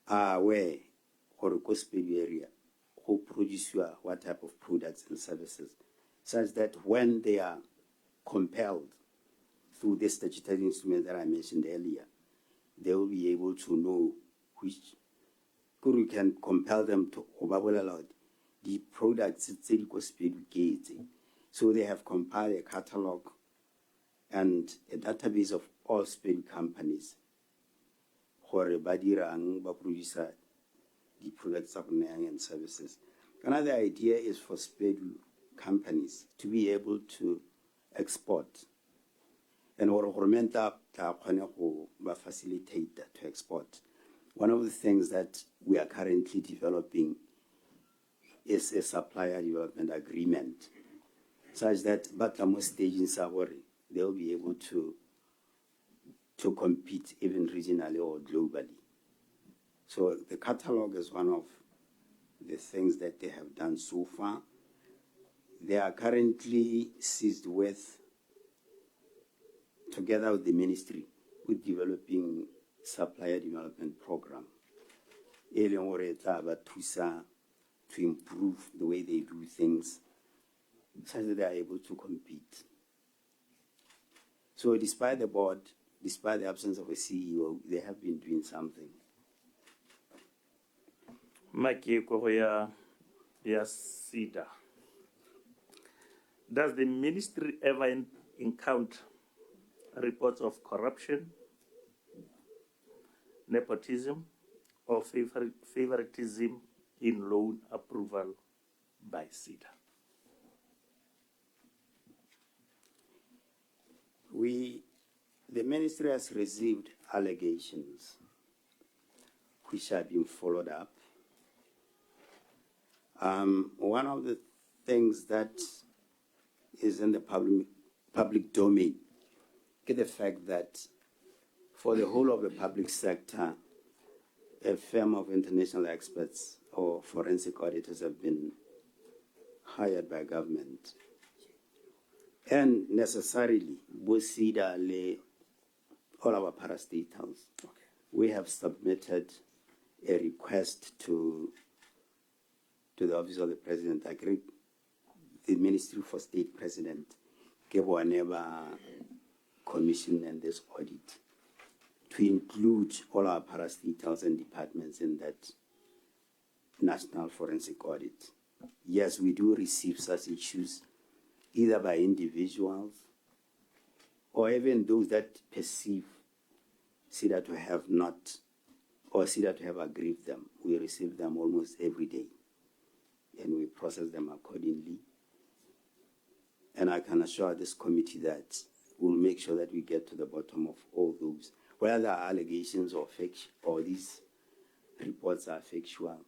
are aware or the SPEDU area who produce what type of products and services, such that when they are compelled through this statutory instrument that I mentioned earlier, they will be able to know which we can compel them to allow the products. So they have compiled a catalog and a database of all SPEDU companies. Gore ba dirang, ba producer the products and services. Another idea is for SPEDU companies to be able to export. And or facilitate that to export. One of the things that we are currently developing is a supplier development agreement, such that Batlamo stage in Sawari, they'll be able to compete even regionally or globally. So the catalog is one of the things that they have done so far. They are currently seized with, together with the ministry, with developing supplier development program. To improve the way they do things, such that they are able to compete. So despite the board, despite the absence of a CEO, they have been doing something. SEDA. Does the ministry ever encounter reports of corruption, nepotism, or favoritism in loan approval by SEDA? The ministry has received allegations which have been followed up. One of the things that is in the public domain is the fact that for the whole of the public sector, a firm of international experts or forensic auditors have been hired by government. And necessarily, both SEDA and all our parastatals, we have submitted a request to the Office of the President, the Ministry for State President, never commission and this audit to include all our parastatals and departments in that national forensic audit. Yes, we do receive such issues either by individuals or even those that perceive SEDA to have not, or SEDA to have aggrieved them. We receive them almost every day, and we process them accordingly. And I can assure this committee that we'll make sure that we get to the bottom of all those, whether there are allegations or these reports are factual.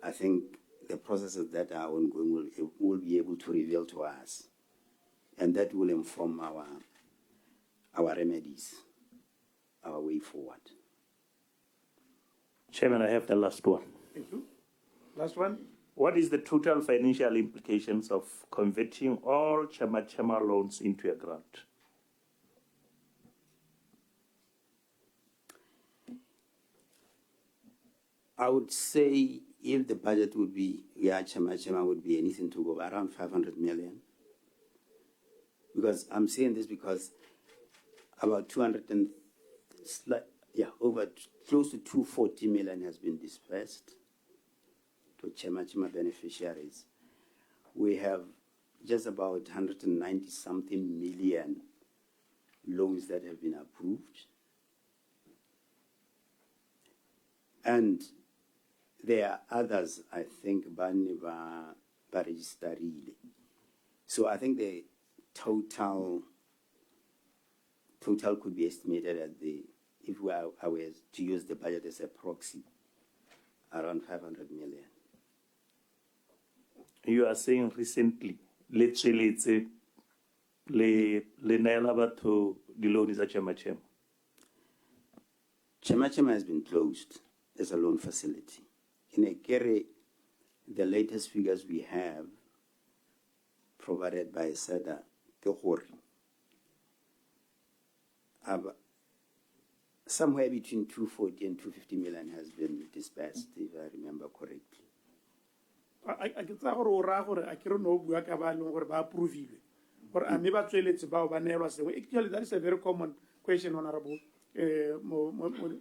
I think the processes that are ongoing will be able to reveal to us, and that will inform our remedies, our way forward. Chairman, I have the last one. Thank you. Last one. What is the total financial implications of converting all Chama loans into a grant? I would say if the budget would be, Chama would be anything to go around 500 million. Because I'm saying this because about over close to 240 million has been dispersed to Chama beneficiaries. We have just about 190 something million loans that have been approved. And there are others, I think, Baniva Baristarile. So I think the total could be estimated at if we are to use the budget as a proxy, around 500 million. You are saying recently, let's say, le naela batho di loan is a Chama. Chama has been closed as a loan facility. In Ekere, the latest figures we have provided by SEDA, somewhere between 240 and 250 million has been dispersed, if I remember correctly. I can say I can't know actually, that is a very common question, Honorable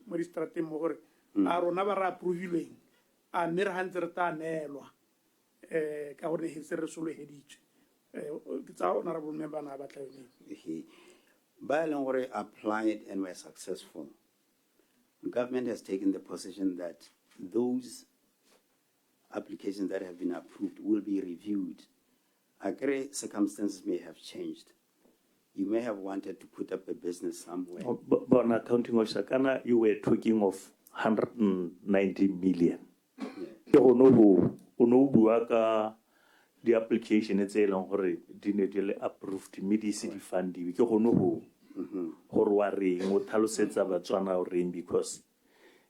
Magistrate Mohore. Aro nabara approving a near hunter tanelwa Kaone Hisser Sulu Hedich. It's our honorable member Nabatani. By Langore applied and were successful. The government has taken the position that those applications that have been approved will be reviewed. Agree circumstances may have changed. You may have wanted to put up a business somewhere. But accounting officer, Kana, you were talking of 190 million. Ke gone ho no bua ka the application e tse eleng gore di ne di le approved mme di se di fundiwe ke gone ho gore wa reng o tlhalosetsa Batswana o reng because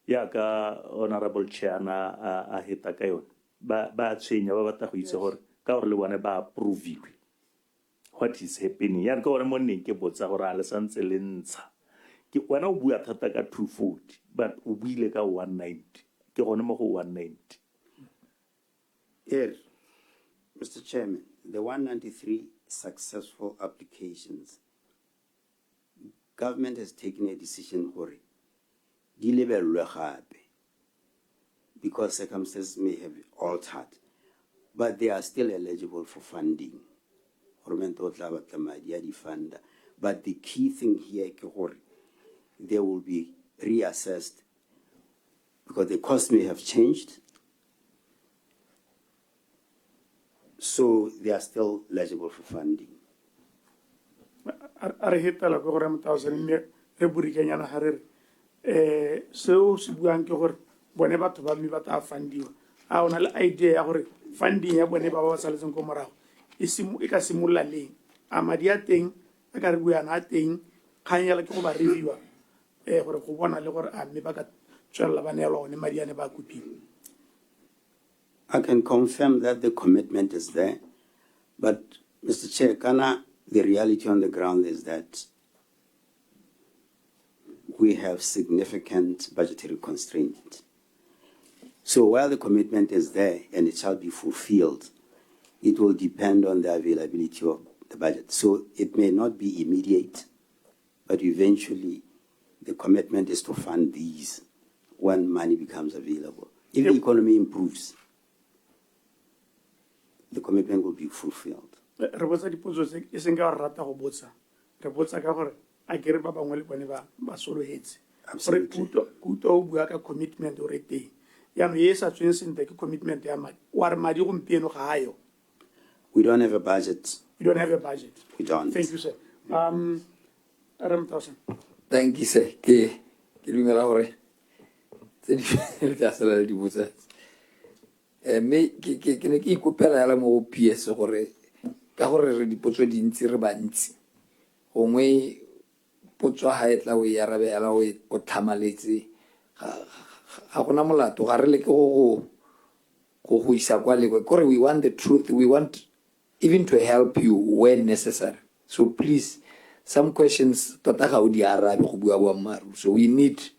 ya ka honorable chair a heta ka yone ba tshwenya ba batla go itse gore ka gore le bone ba approviwe. What is happening? Ya ka gore mo nneng ke botsa gore a le santse le ntsha ke wena o bua thata ka 240 but o buile ka 190 ke gone mo go 190. Here, Mr. Chairman, the 193 successful applications, government has taken a decision for it. Because circumstances may have altered, but they are still eligible for funding. But the key thing here, they will be reassessed because the cost may have changed. So they are still eligible for funding. Are hitala go gore 1000 me re burikenyana harere seo se buang ke gore bone batho ba mi batla fundiwa a ona le idea ya gore funding ya bone ba ba saletseng go morago e ka simolla leng a madi a teng a ka re buana a teng khanya le ke go ba reviewa gore go bona le gore a me ba ka tswella ba ne lone madi a ne ba kopile. I can confirm that the commitment is there, but Mr. Chair, the reality on the ground is that we have significant budgetary constraints. So while the commitment is there and it shall be fulfilled, it will depend on the availability of the budget. So it may not be immediate, but eventually the commitment is to fund these when money becomes available. If the economy improves, the commitment will be fulfilled. Re botsa dipotso se e seng ka re rata go botsa re botsa ka gore a kere ba bangwe le bone ba solohetse gore kuto o bua ka commitment o re teng ya no yesa tsweng sente ke commitment ya madi wa re madi gompieno ga ayo. We don't have a budget. You don't have a budget. We don't. Thank you, sir. Thank you, sir. Ke dumela gore tse di tla sala di botsa me ke ne ke ikopela ya la mo PS gore ka gore re dipotso dintsi re bantsi gongwe potso ha e tla o ya rabe ya la o tlhamaletse ga gona molato ga re le ke go isa kwa le gore we want the truth, we want even to help you when necessary. So please, some questions tota ga o di arabe go bua boammaaruri, so we need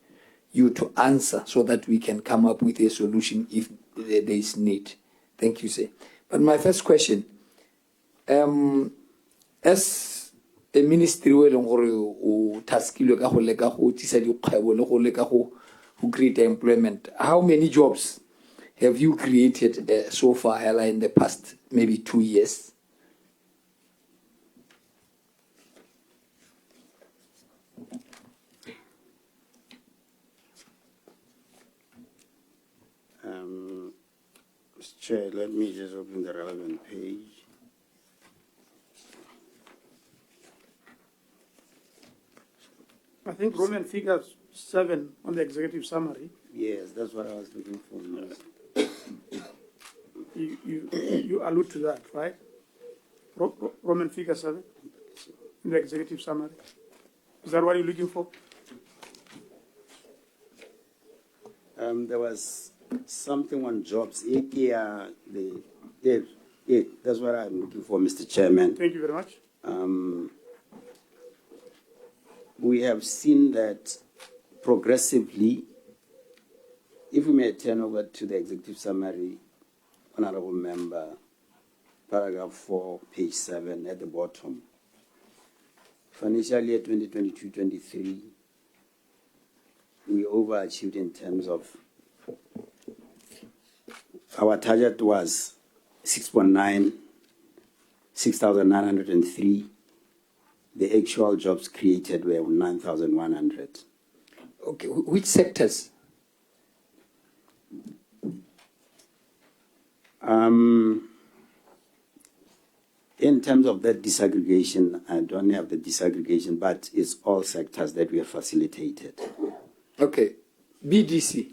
you to answer so that we can come up with a solution if there is need. Thank you, sir. But my first question, as a ministry we leng gore o taskilwe ka go leka go tisa dikgwebo le go leka go create employment, how many jobs have you created so far in the past maybe 2 years? Mr. Chair, let me just open the relevant page. I think Roman figure 7 on the executive summary. Yes, that's what I was looking for. You allude to that, right? Roman figure 7 in the executive summary. Is that what you're looking for? There was something on jobs. Yeah, that's what I'm looking for, Mr. Chairman. Thank you very much. We have seen that progressively, if we may turn over to the executive summary, Honorable Member, paragraph 4, page 7 at the bottom. Financial year 2022-23, we overachieved in terms of our target was 6,903. the actual jobs created were 9,100. Okay, which sectors? In terms of that disaggregation, I don't have the disaggregation, but it's all sectors that we have facilitated. Okay, BDC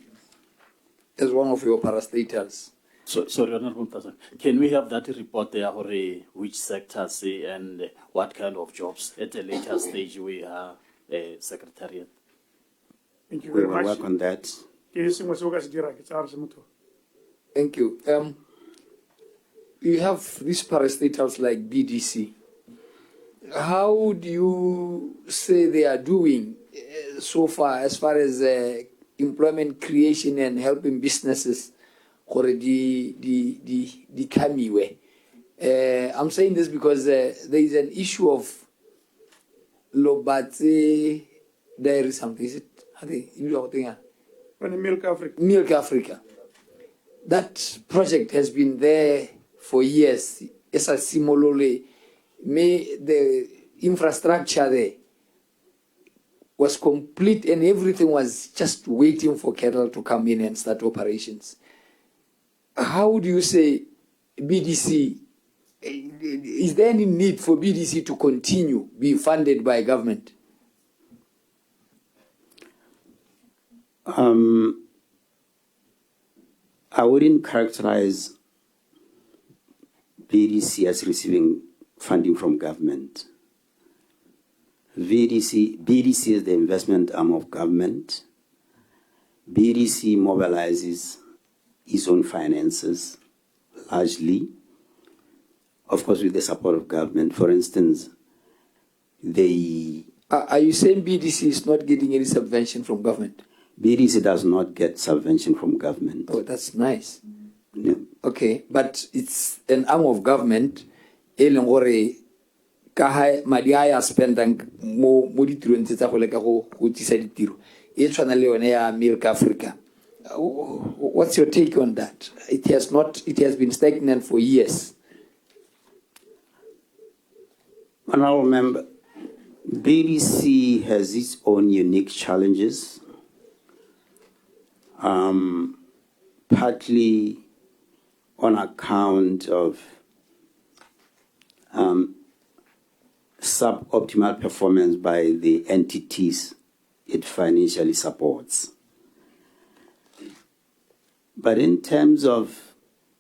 is one of your parastatals. So, sorry, Honorable President, can we have that report there, or which sectors and what kind of jobs at a later stage we are Secretariat? Thank you We very will much. work on that. Thank you. You have these parastatals like BDC. How do you say they are doing so far as employment creation and helping businesses? I'm saying this because there is an issue of Lobatse Dairy something. Is it? Milk Africa. Milk Africa. That project has been there for years. Esa simolole, the infrastructure there was complete and everything was just waiting for cattle to come in and start operations. How do you say BDC, is there any need for BDC to continue being funded by government? I wouldn't characterize BDC as receiving funding from government. BDC is the investment arm of government. BDC mobilizes its own finances, largely, of course, with the support of government. For instance, Are you saying BDC is not getting any subvention from government? BDC does not get subvention from government. Oh, that's nice. No. Okay, but it's an arm of government. Madi a spendang mo ditirong tsa go leka go tisa ditiro. E tshwana le yone ya Milk Africa. What's your take on that? It has been stagnant for years. And I remember, BDC has its own unique challenges, partly on account of suboptimal performance by the entities it financially supports. But in terms of,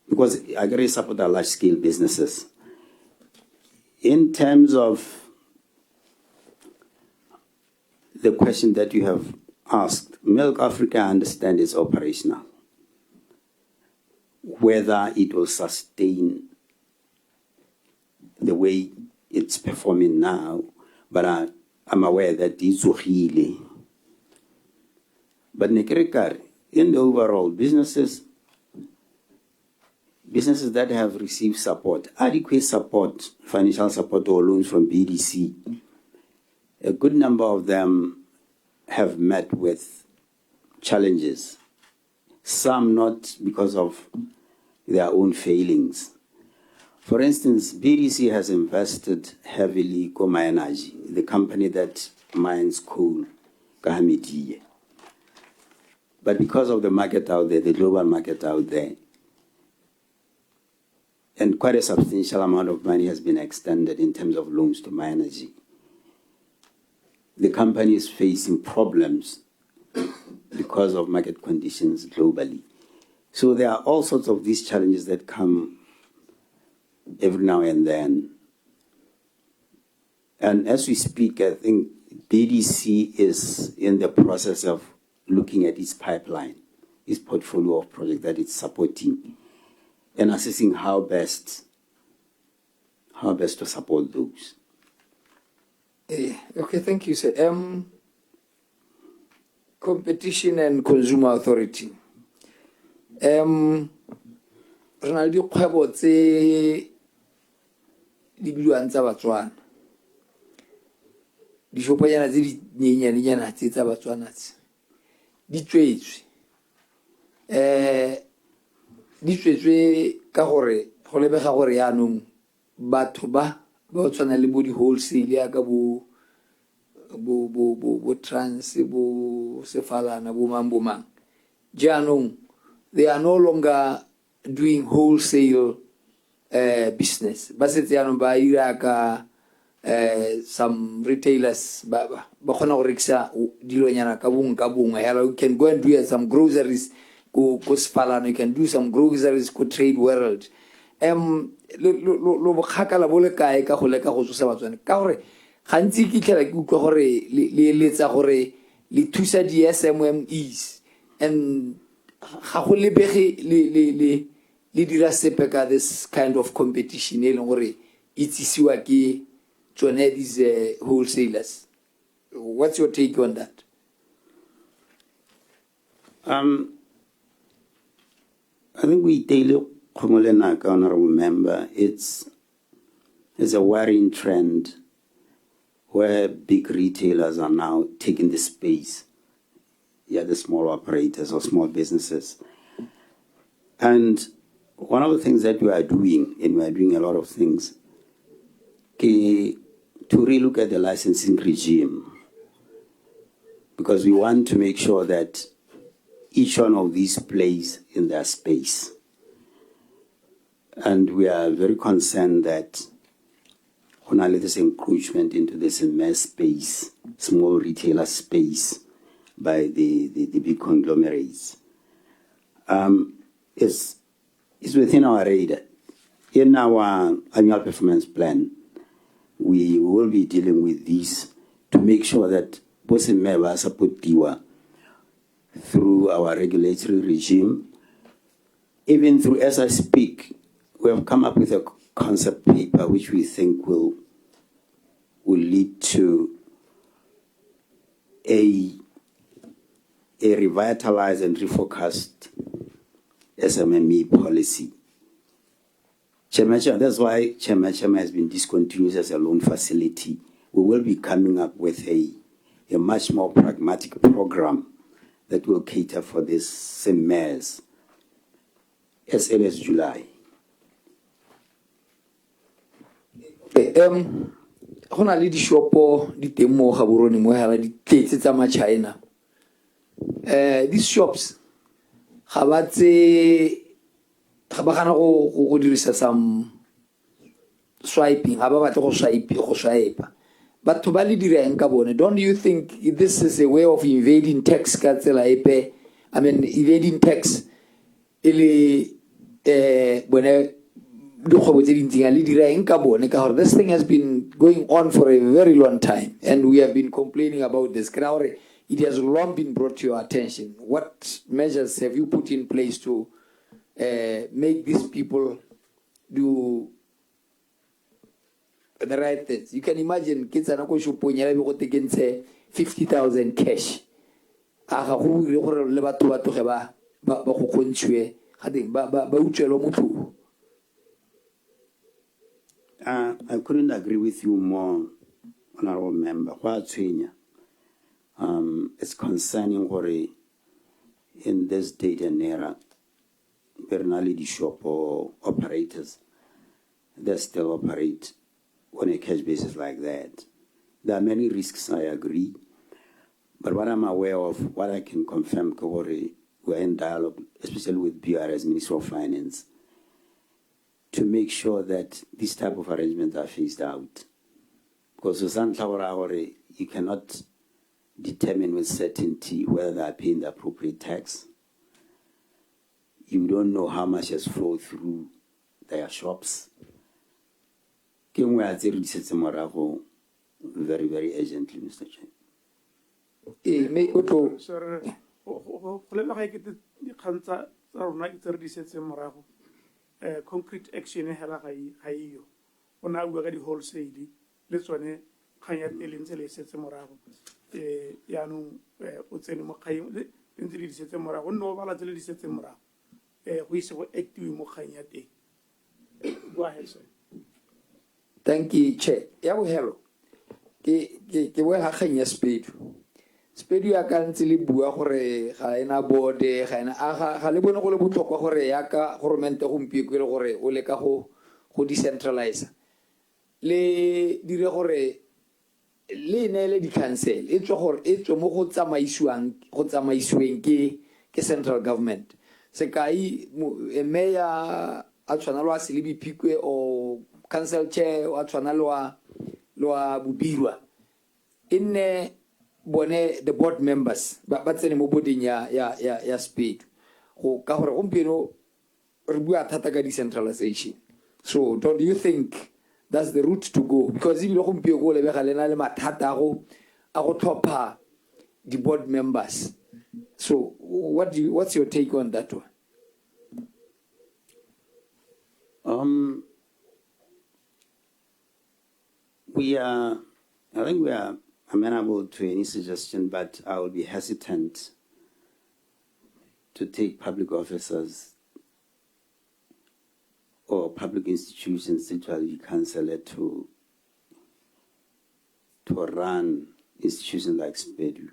because I agree support our large-scale businesses, in terms of the question that you have asked, Milk Africa, I understand, is operational. Whether it will sustain the way it's performing now, but I'm aware that it's really. But in the overall, businesses that have received support, adequate support, financial support or loans from BDC, a good number of them have met with challenges, some not because of their own failings. For instance, BDC has invested heavily in Koma Energy, the company that mines coal, Kahamidiye. But because of the market out there, the global market out there, and quite a substantial amount of money has been extended in terms of loans to my energy, the company is facing problems because of market conditions globally. So there are all sorts of these challenges that come every now and then. And as we speak, I think BDC is in the process of looking at its pipeline, its portfolio of projects that it's supporting, and assessing how best to support those. Okay, thank you, sir. Competition and Consumer Authority. Ronaldo kgwebo tse di bidiwang tsa Batswana. Dishoponyana tse di nyenyanenyana tse tsa Batswana tse. Di tswetswe ka gore go lebega gore yaanong batho ba ba tswana le bo di wholesale ya ka bo trans bo sefalana bo mang jaanong they are no longer doing wholesale business ba setse jaanong ba ira ka some retailers ba khona go rekisa dilonyana ka bongwe hello you can go and do some groceries go sefalana you can do some groceries go trade world lo bokgakala bo le kae ka go leka go tsosa batswana ka gore gantsi ke tlhela ke utlwa gore le letsa gore le thusa di SMMEs and ga go lebege le dira sepe ka this kind of competition e leng gore itsisiwa ke tsone these wholesalers. What's your take on that? I think we daily honorable member, it's a worrying trend where big retailers are now taking the space. Yeah, the small operators or small businesses. And one of the things that we are doing, and we are doing a lot of things, to relook at the licensing regime, because we want to make sure that each one of these plays in their space. And we are very concerned that only this encroachment into this mass space, small retailer space by the big conglomerates, is within our radar. In our annual performance plan, we will be dealing with these to make sure that Bosimeva supportiwa through our regulatory regime. Even through, as I speak, we have come up with a concept paper which we think will lead to a revitalized and refocused SMME policy. That's why Chema has been discontinued as a loan facility. We will be coming up with a much more pragmatic program that will cater for this same mares as early as July. Go na le di-shopo di teng mo Gaborone mo hela di tletse tsa ma China. These shops ga ba gana go dirisa some swiping, ga ba batle go swipe. Batho ba le dirang ka bone. Don't you think this is a way of evading tax ka tsela epe? I mean, evading tax ele bone this thing has been going on for a very long time, and we have been complaining about this. It has long been brought to your attention. What measures have you put in place to make these people do the right things? You can imagine kids are not going to take 50,000 cash. I couldn't agree with you more, honorable member. It's concerning what in this date and era, the shop or operators that still operate on a cash basis like that. There are many risks, I agree. But what I'm aware of, what I can confirm, we're in dialogue, especially with BRS, Ministry of Finance, to make sure that these type of arrangements are phased out. Because you cannot determine with certainty whether they are paying the appropriate tax. You don't know how much has flowed through their shops. Very, very urgently, Mr. Chair. Concrete action hela ga iyo ona bua ka di wholesale le tsone khanya telentse le setse morago ya no o tsene mo khaye le ntse le setse morago no bala tsele di setse morago go ise go active mo khanya teng. Go ahead, sir. Thank you, Chair. Ya bo hello ke bo ha khanya SPEDU ya ka ntse le bua gore ga ena bode ga ena ga le bone go le botlhokwa gore ya ka government go mpieko le gore o le ka go decentralize. le dire gore le neele di-council e tswa gore e tswe mo go tsamaisiweng ke central government sekai mayor a tshwana le wa Selebi Phikwe o council chair a tshwana le wa Bobirwa e nne bone the board members ba tsene mo boding ya SPEDU go ka gore gompieno re bua thata ka decentralization. So don't you think that's the route to go? Because if you don't go lebega lena le mathata a go tlhopha the board members. So what's your take on that one? I think we are amenable to any suggestion, but I will be hesitant to take public officers or public institutions, particularly council, to run institutions like SPEDU.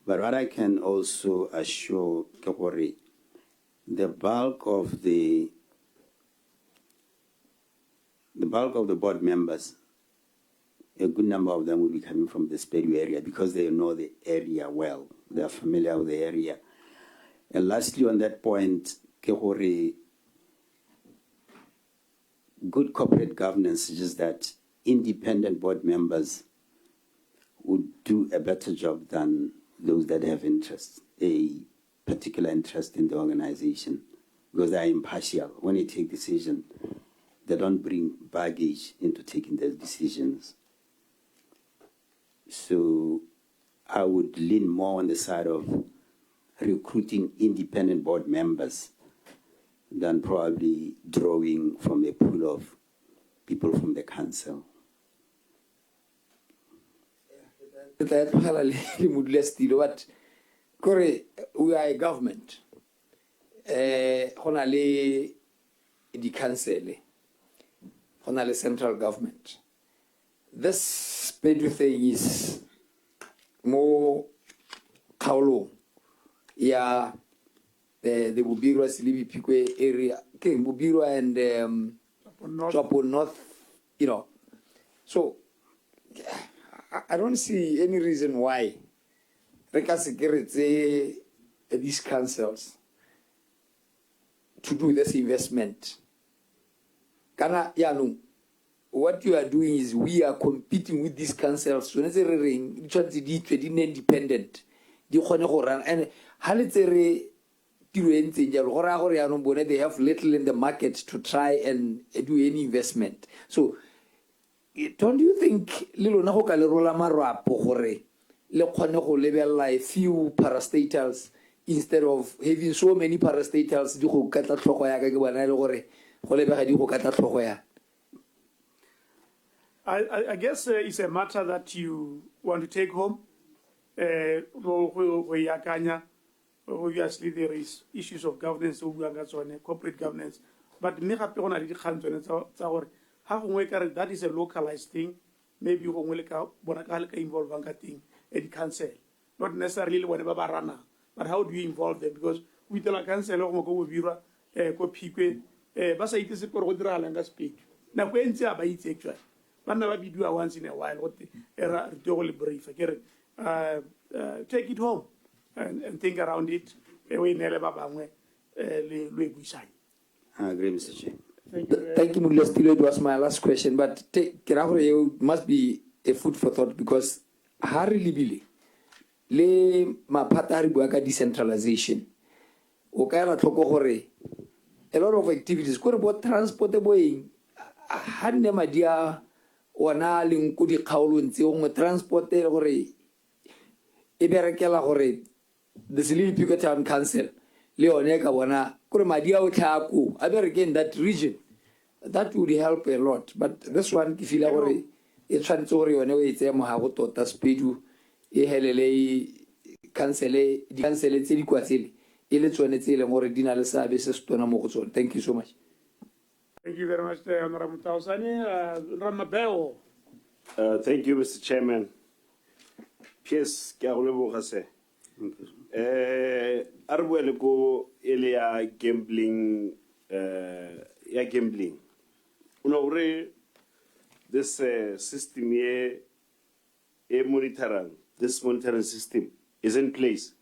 But what I can also assure Kapore, the bulk of the board members, a good number of them will be coming from the SPEDU area because they know the area well. They are familiar with the area. And lastly, on that point, Kapore, good corporate governance suggests that independent board members would do a better job than those that have a particular interest in the organization, because they are impartial. When they take decisions, they don't bring baggage into taking those decisions. So I would lean more on the side of recruiting independent board members than probably drawing from a pool of people from the council. But we are a government. The council, the central government. This SPEDU thing is more kaulo. Yeah. The Bobirwa Selebi Phikwe area, okay, Bobirwa and Chapel North, you know. So I don't see any reason why these councils to do this investment. Kana yanu, what you are doing is we are competing with these councils. So necessarily independent. And they have little in the market to try and do any investment. So, don't you think a few parastatals instead of having so many parastatals? I guess it's a matter that you want to take home. Obviously, there is issues of governance, corporate governance, but that is a localized thing. Maybe you will involve thing at the council, not necessarily whenever barana, but how do you involve them? Because we tell a council, Phikwe, basa it is a program and speak. Now, when they are actually, but never be do once in a while. What the brief, take it home. And think around it. I agree, Mr. Chair. Thank you, Mr. It was my last question, but must be a food for thought because Harry le mapatari buaka decentralization. Okala tokore a lot of activities. Kore about transport boeing hadne madia wana linkudi kaulunzi on transport gore eberekela gore the Selebi Phikwe Town Council, Leoneka Wana, Kurmadia Utaku, other again that region. That would help a lot. But this one, if you are a transitory on away, it's a Mahato, SPEDU, Ehelele, Cancele, Cancele, Siliquasili, Elitsuanetzel, and Moridinal services to Namokoson. Thank you so much. Thank you very much, Honorable Tausani. Ramabel. Thank you, Mr. Chairman. Piers Garulebo Hase. Arbuele ko elia gambling ya gambling. Una ure this system here, this monitoring system is in place.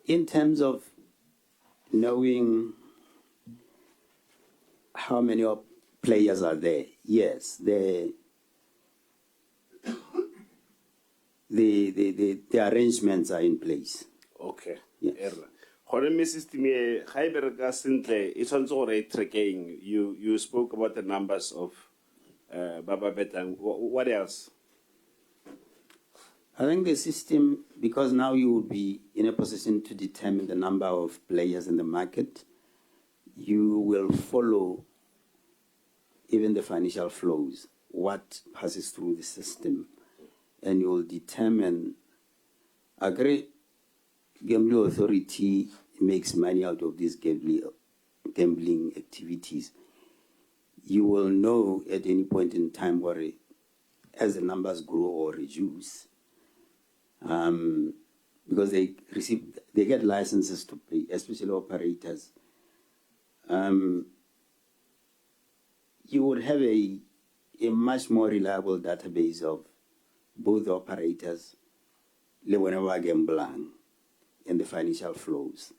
In terms of knowing how many players are there, yes, the arrangements are in place. Okay. Yes. You spoke about the numbers of Baba Betang. What else? I think the system, because now you will be in a position to determine the number of players in the market, you will follow even the financial flows, what passes through the system, and you will determine. A great gambling authority makes money out of these gambling activities. You will know at any point in time where, as the numbers grow or reduce, because they get licenses to play, especially operators. You would have a much more reliable database of both the operators, whenever gambling, and the financial flows,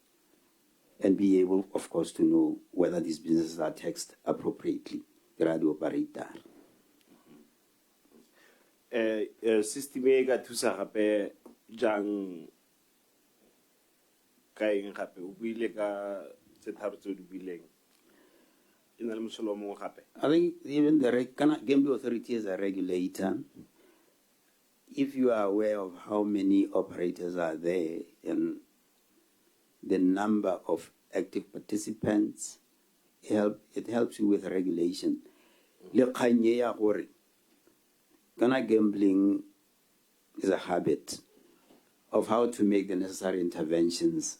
and be able, of course, to know whether these businesses are taxed appropriately. Radio operator. System e ga thusa gape jang ka eng gape o buile ka tse tharo tse di buileng ina le mosolo mo gape. I think even the Gambling Authority is a regulator. If you are aware of how many operators are there and the number of active participants, it helps you with regulation. Le kganye ya gore kana gambling is a habit of how to make the necessary interventions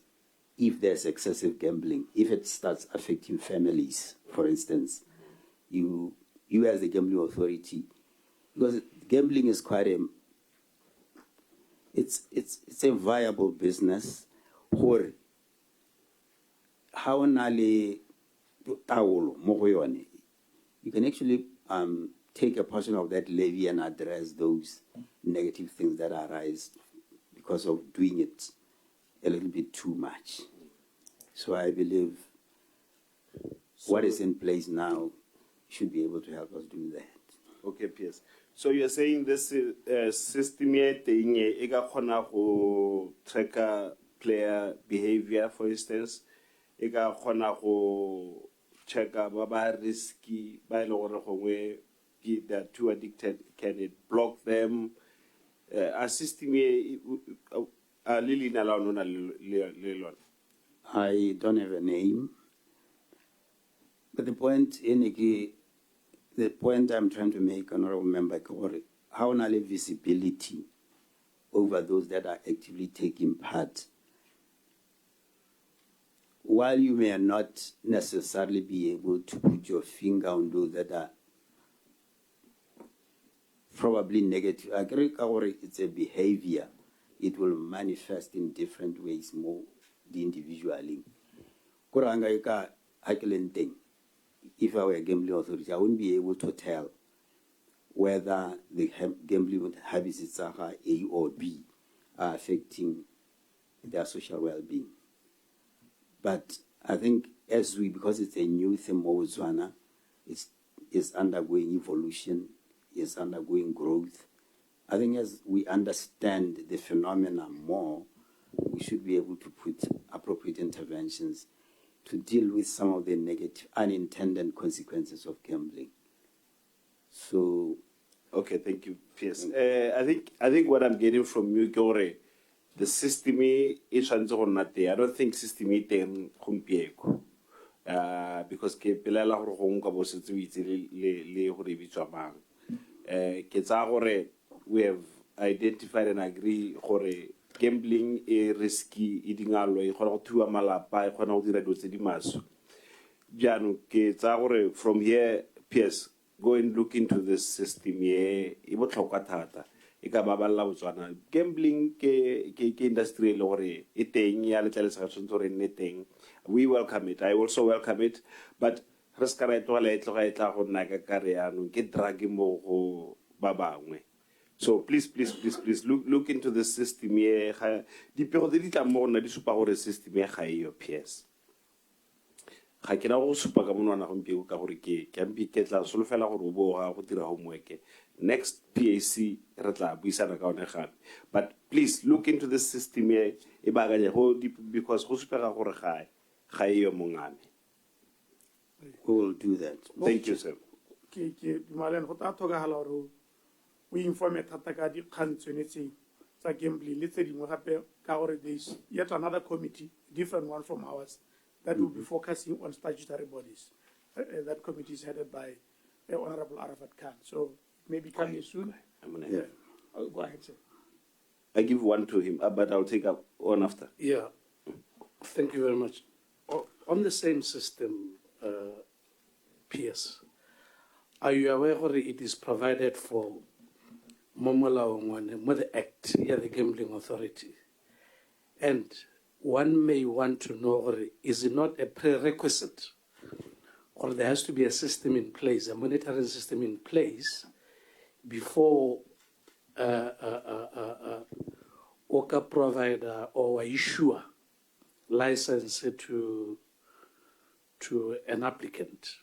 if there's excessive gambling, if it starts affecting families, for instance. You as the Gambling Authority, because gambling is quite it's a viable business. Gore how nale taolo mo go yone, you can actually take a portion of that levy and address those negative things that arise because of doing it a little bit too much. So I believe what is in place now should be able to help us do that. Okay, Piers. So you're saying this system e ga khona go track player behavior, for instance, e ga khona go check ba ba risky ba ile gore gongwe they're too addicted, can it block them? A system I don't have a name, but the point I'm trying to make, honorable member, how nale visibility over those that are actively taking part. While you may not necessarily be able to put your finger on those that are probably negative, I agree it's a behavior. It will manifest in different ways more individually. If I were a gambling authority, I wouldn't be able to tell whether the gambling habits A or B are affecting their social well-being. But I think because it's a new thing, Botswana, it's undergoing evolution, it's undergoing growth. I think as we understand the phenomena more, we should be able to put appropriate interventions to deal with some of the negative, unintended consequences of gambling. So, okay, thank you, Piers. I think what I'm getting from you, Gore, the system is I don't think system is gompieko. Because ke pelela gore go nka bo setse o itse le gore bitswa mang. Ke tsa gore we have identified and agree gore gambling is risky, e dingalo e gona go thua malapa, e gona go dira dilo tse di maswe. Jaanong ke tsa gore from here, Piers, go and look into this system here, e botlhokwa thata. e ka baballa Botswana. Gambling ke industry le gore e teng ya letlalesa tshwanetse gore e nne teng. We welcome it. I also welcome it, but re ska ra tlogela e tloga e tla go nna ka kare yaanong ke drug mo go ba bangwe. So please look into the system ye ga dipego tse di tla mo gona di supa gore system ye ga e yo PS. Ga ke na go supa ka monwana gompieno ka gore ke ke tla solofela gore o bo ga go dira homework. Next PAC re tla buisana ka one gape. But please look into the system ye e baganye go because go supega gore ga e yo mongame. We will do that. Thank you, sir. ke dumalen go ta tlhokagala gore o informe thata ka dikgang tshwanetseng tsa gambling le tse dingwe gape ka gore there is yet another committee, different one from ours, that will be focusing on statutory bodies. That committee is headed by Honorable Arafat Khan. So maybe coming soon. Go ahead, sir. I give one to him, but I'll take up one after. Yeah, thank you very much. On the same system, PS, are you aware that it is provided for with the Act, the Gambling Authority? And one may want to know, is it not a prerequisite, or there has to be a system in place, a monitoring system in place, before OCA provider or issuer license to an applicant?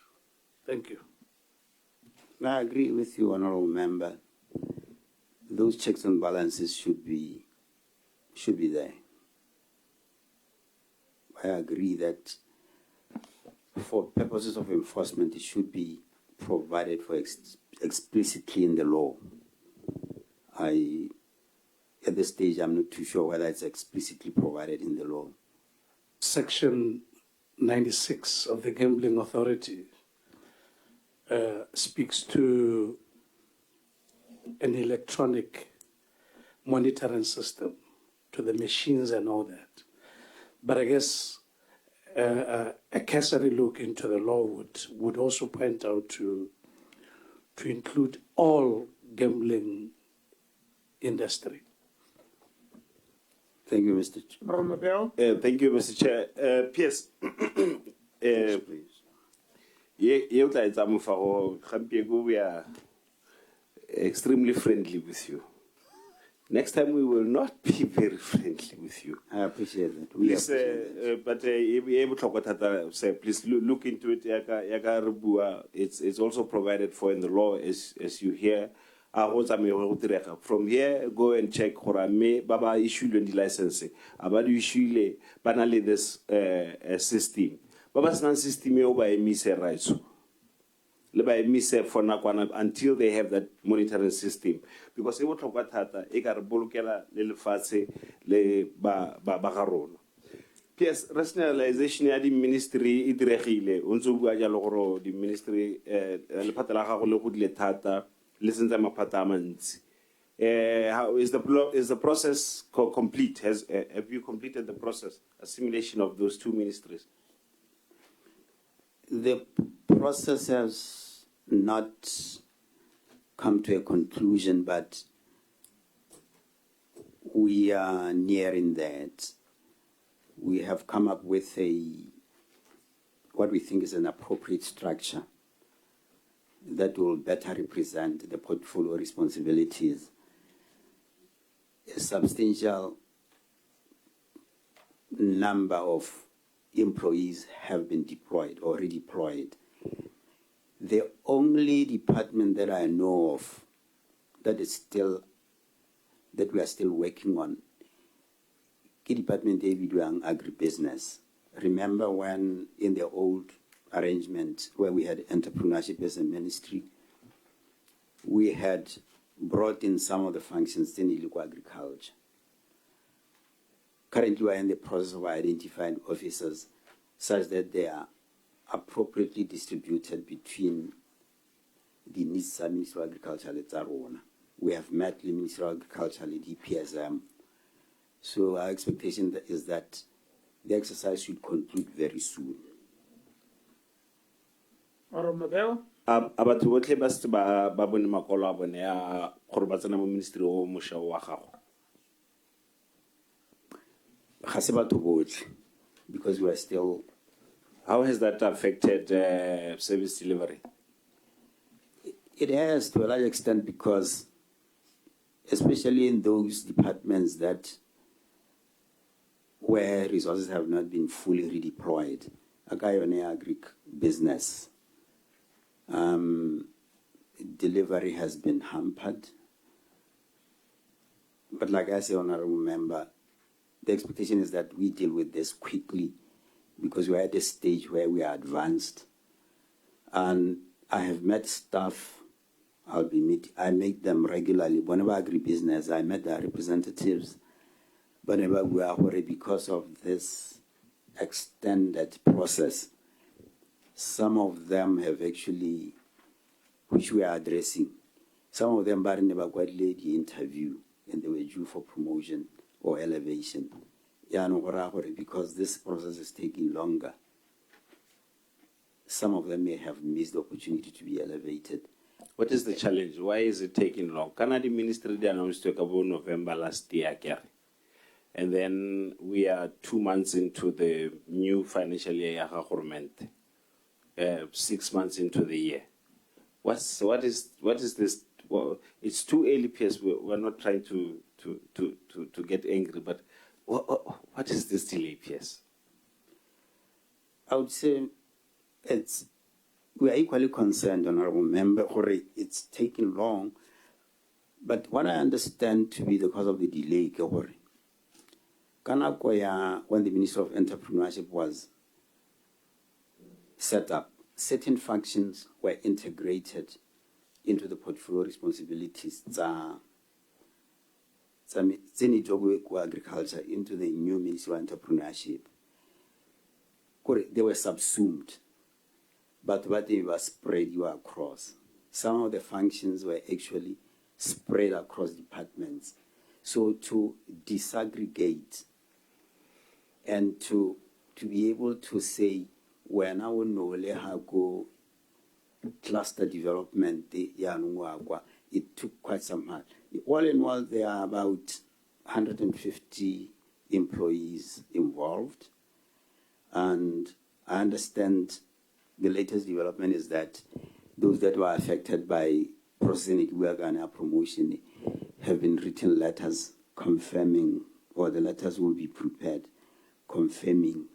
Thank you. I agree with you, Honourable Member. Those checks and balances should be there. I agree that for purposes of enforcement, it should be provided for explicitly in the law. At this stage, I'm not too sure whether it's explicitly provided in the law. Section 96 of the Gambling Authority speaks to an electronic monitoring system, to the machines and all that. But I guess a cursory look into the law would also point out to include all gambling industry. Thank you, Mr. Chair. Thank you, Mr. Chair. PS. Yes, please. We are extremely friendly with you. Next time we will not be very friendly with you. I appreciate that. Please, but please look into it. It's also provided for in the law, as you hear. From here, go and check. Baba issue the license. About issue banally this system. Baba's non system over a miss rights. For until they have that monitoring system, because it will talk about that. Egar bolukela le fase le bagarona. PS rationalization ya di ministry idregile. Unzo bua ja logoro di ministry le patela ga go le go dile thata le sentse maphata mantsi. How is the process complete? Have you completed the process, assimilation of those two ministries? The process has not come to a conclusion, but we are nearing that. We have come up with what we think is an appropriate structure that will better represent the portfolio responsibilities. A substantial number of employees have been deployed or redeployed. The only department that I know of that we are still working on is Department of Agribusiness. Remember when in the old arrangement where we had entrepreneurship as a ministry, we had brought in some of the functions in illegal agriculture. Currently, we are in the process of identifying officers such that they are appropriately distributed between the NISA, Ministry of Agriculture, and Tsarona. We have met the Ministry of Agriculture and the DPSM. So our expectation is that the exercise should conclude very soon. Honorable Mabel. batho botlhe ba setse ba bone makolo a bone a gore ba tsena mo ministry o mošwa wa gago? Ga se batho botlhe, because we are still. How has that affected service delivery? It has to a large extent, because especially in those departments where resources have not been fully redeployed, agri business, delivery has been hampered. But like I say, honorable member, the expectation is that we deal with this quickly, because we're at a stage where we are advanced. And I have met staff, I make them regularly. Whenever agribusiness, I met their representatives. Whenever we are worried because of this extended process, some of them have actually, which we are addressing, some of them never got lady interview and they were due for promotion or elevation. Because this process is taking longer, some of them may have missed the opportunity to be elevated. What is the challenge? Why is it taking long? Canada Ministry announced to November last year, and then we are 2 months into the new financial year, 6 months into the year. What is this? Well, it's too early, PS. We're not trying to get angry, but what is this delay, PS? I would say we are equally concerned, honorable member, it's taking long. But what I understand to be the cause of the delay, when the Minister of Entrepreneurship was set up, certain functions were integrated into the portfolio responsibilities agriculture into the new Ministry of Entrepreneurship. They were subsumed, but what they were spread across. Some of the functions were actually spread across departments. So to disaggregate and to be able to say, when I will know go cluster development, it took quite some time. All in all, there are about 150 employees involved. And I understand the latest development is that those that were affected by processing promotion have been written letters confirming, or the letters will be prepared confirming.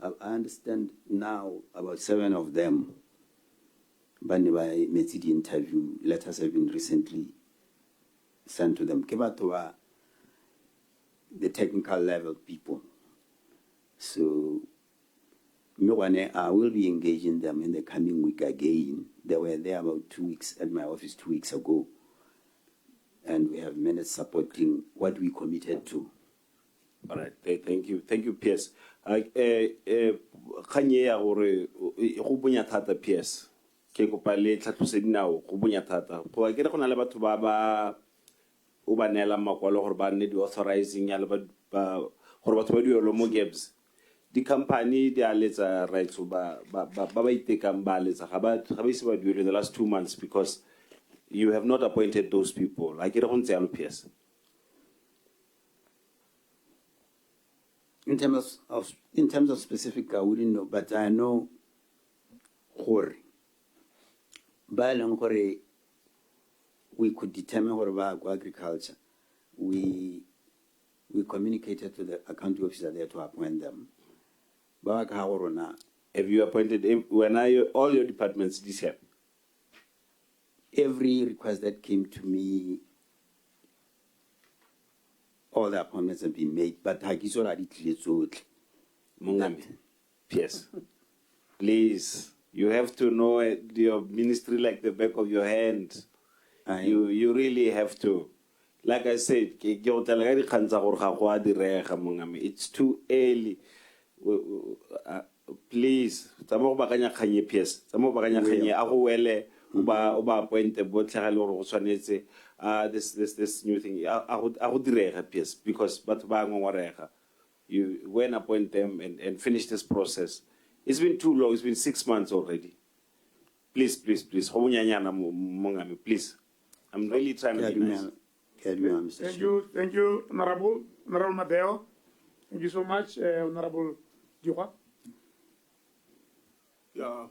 I understand now about 7 of them, by the interview, letters have been recently sent to them. The technical level people. So I will be engaging them in the coming week again. They were there about 2 weeks at my office 2 weeks ago. And we have managed supporting what we committed to. All right, thank you. Thank you, PS. Kanye gore go bonya thata PS. Ke kopa le tlhatlose dinao go bonya thata. Go a kere go na le batho ba o ba nela makwalo gore ba nne di authorizing ya le ba gore batho ba diolo mo gaps. Di company di a letsa rights ba itekang ba letsa ga ba ise ba duele the last 2 months because you have not appointed those people. I kere go ntse yalo PS. In terms of specific, I wouldn't know, but I know we could determine about agriculture. We communicated to the accounting officer there to appoint them. Have you appointed all your departments this year? Every request that came to me, all the appointments have been made, but Mongami, PS, please, you have to know your ministry like the back of your hand. You really have to. Like I said, it's too early. Please, PS, this new thing. I would PS because you when appoint them and finish this process. It's been too long. It's been 6 months already. Please, please, please. Ho bonyanyana Mongame, please. I'm really trying to be nice. Thank you, Honorable Madeo. Thank you so much, Honorable Diwa. Yeah.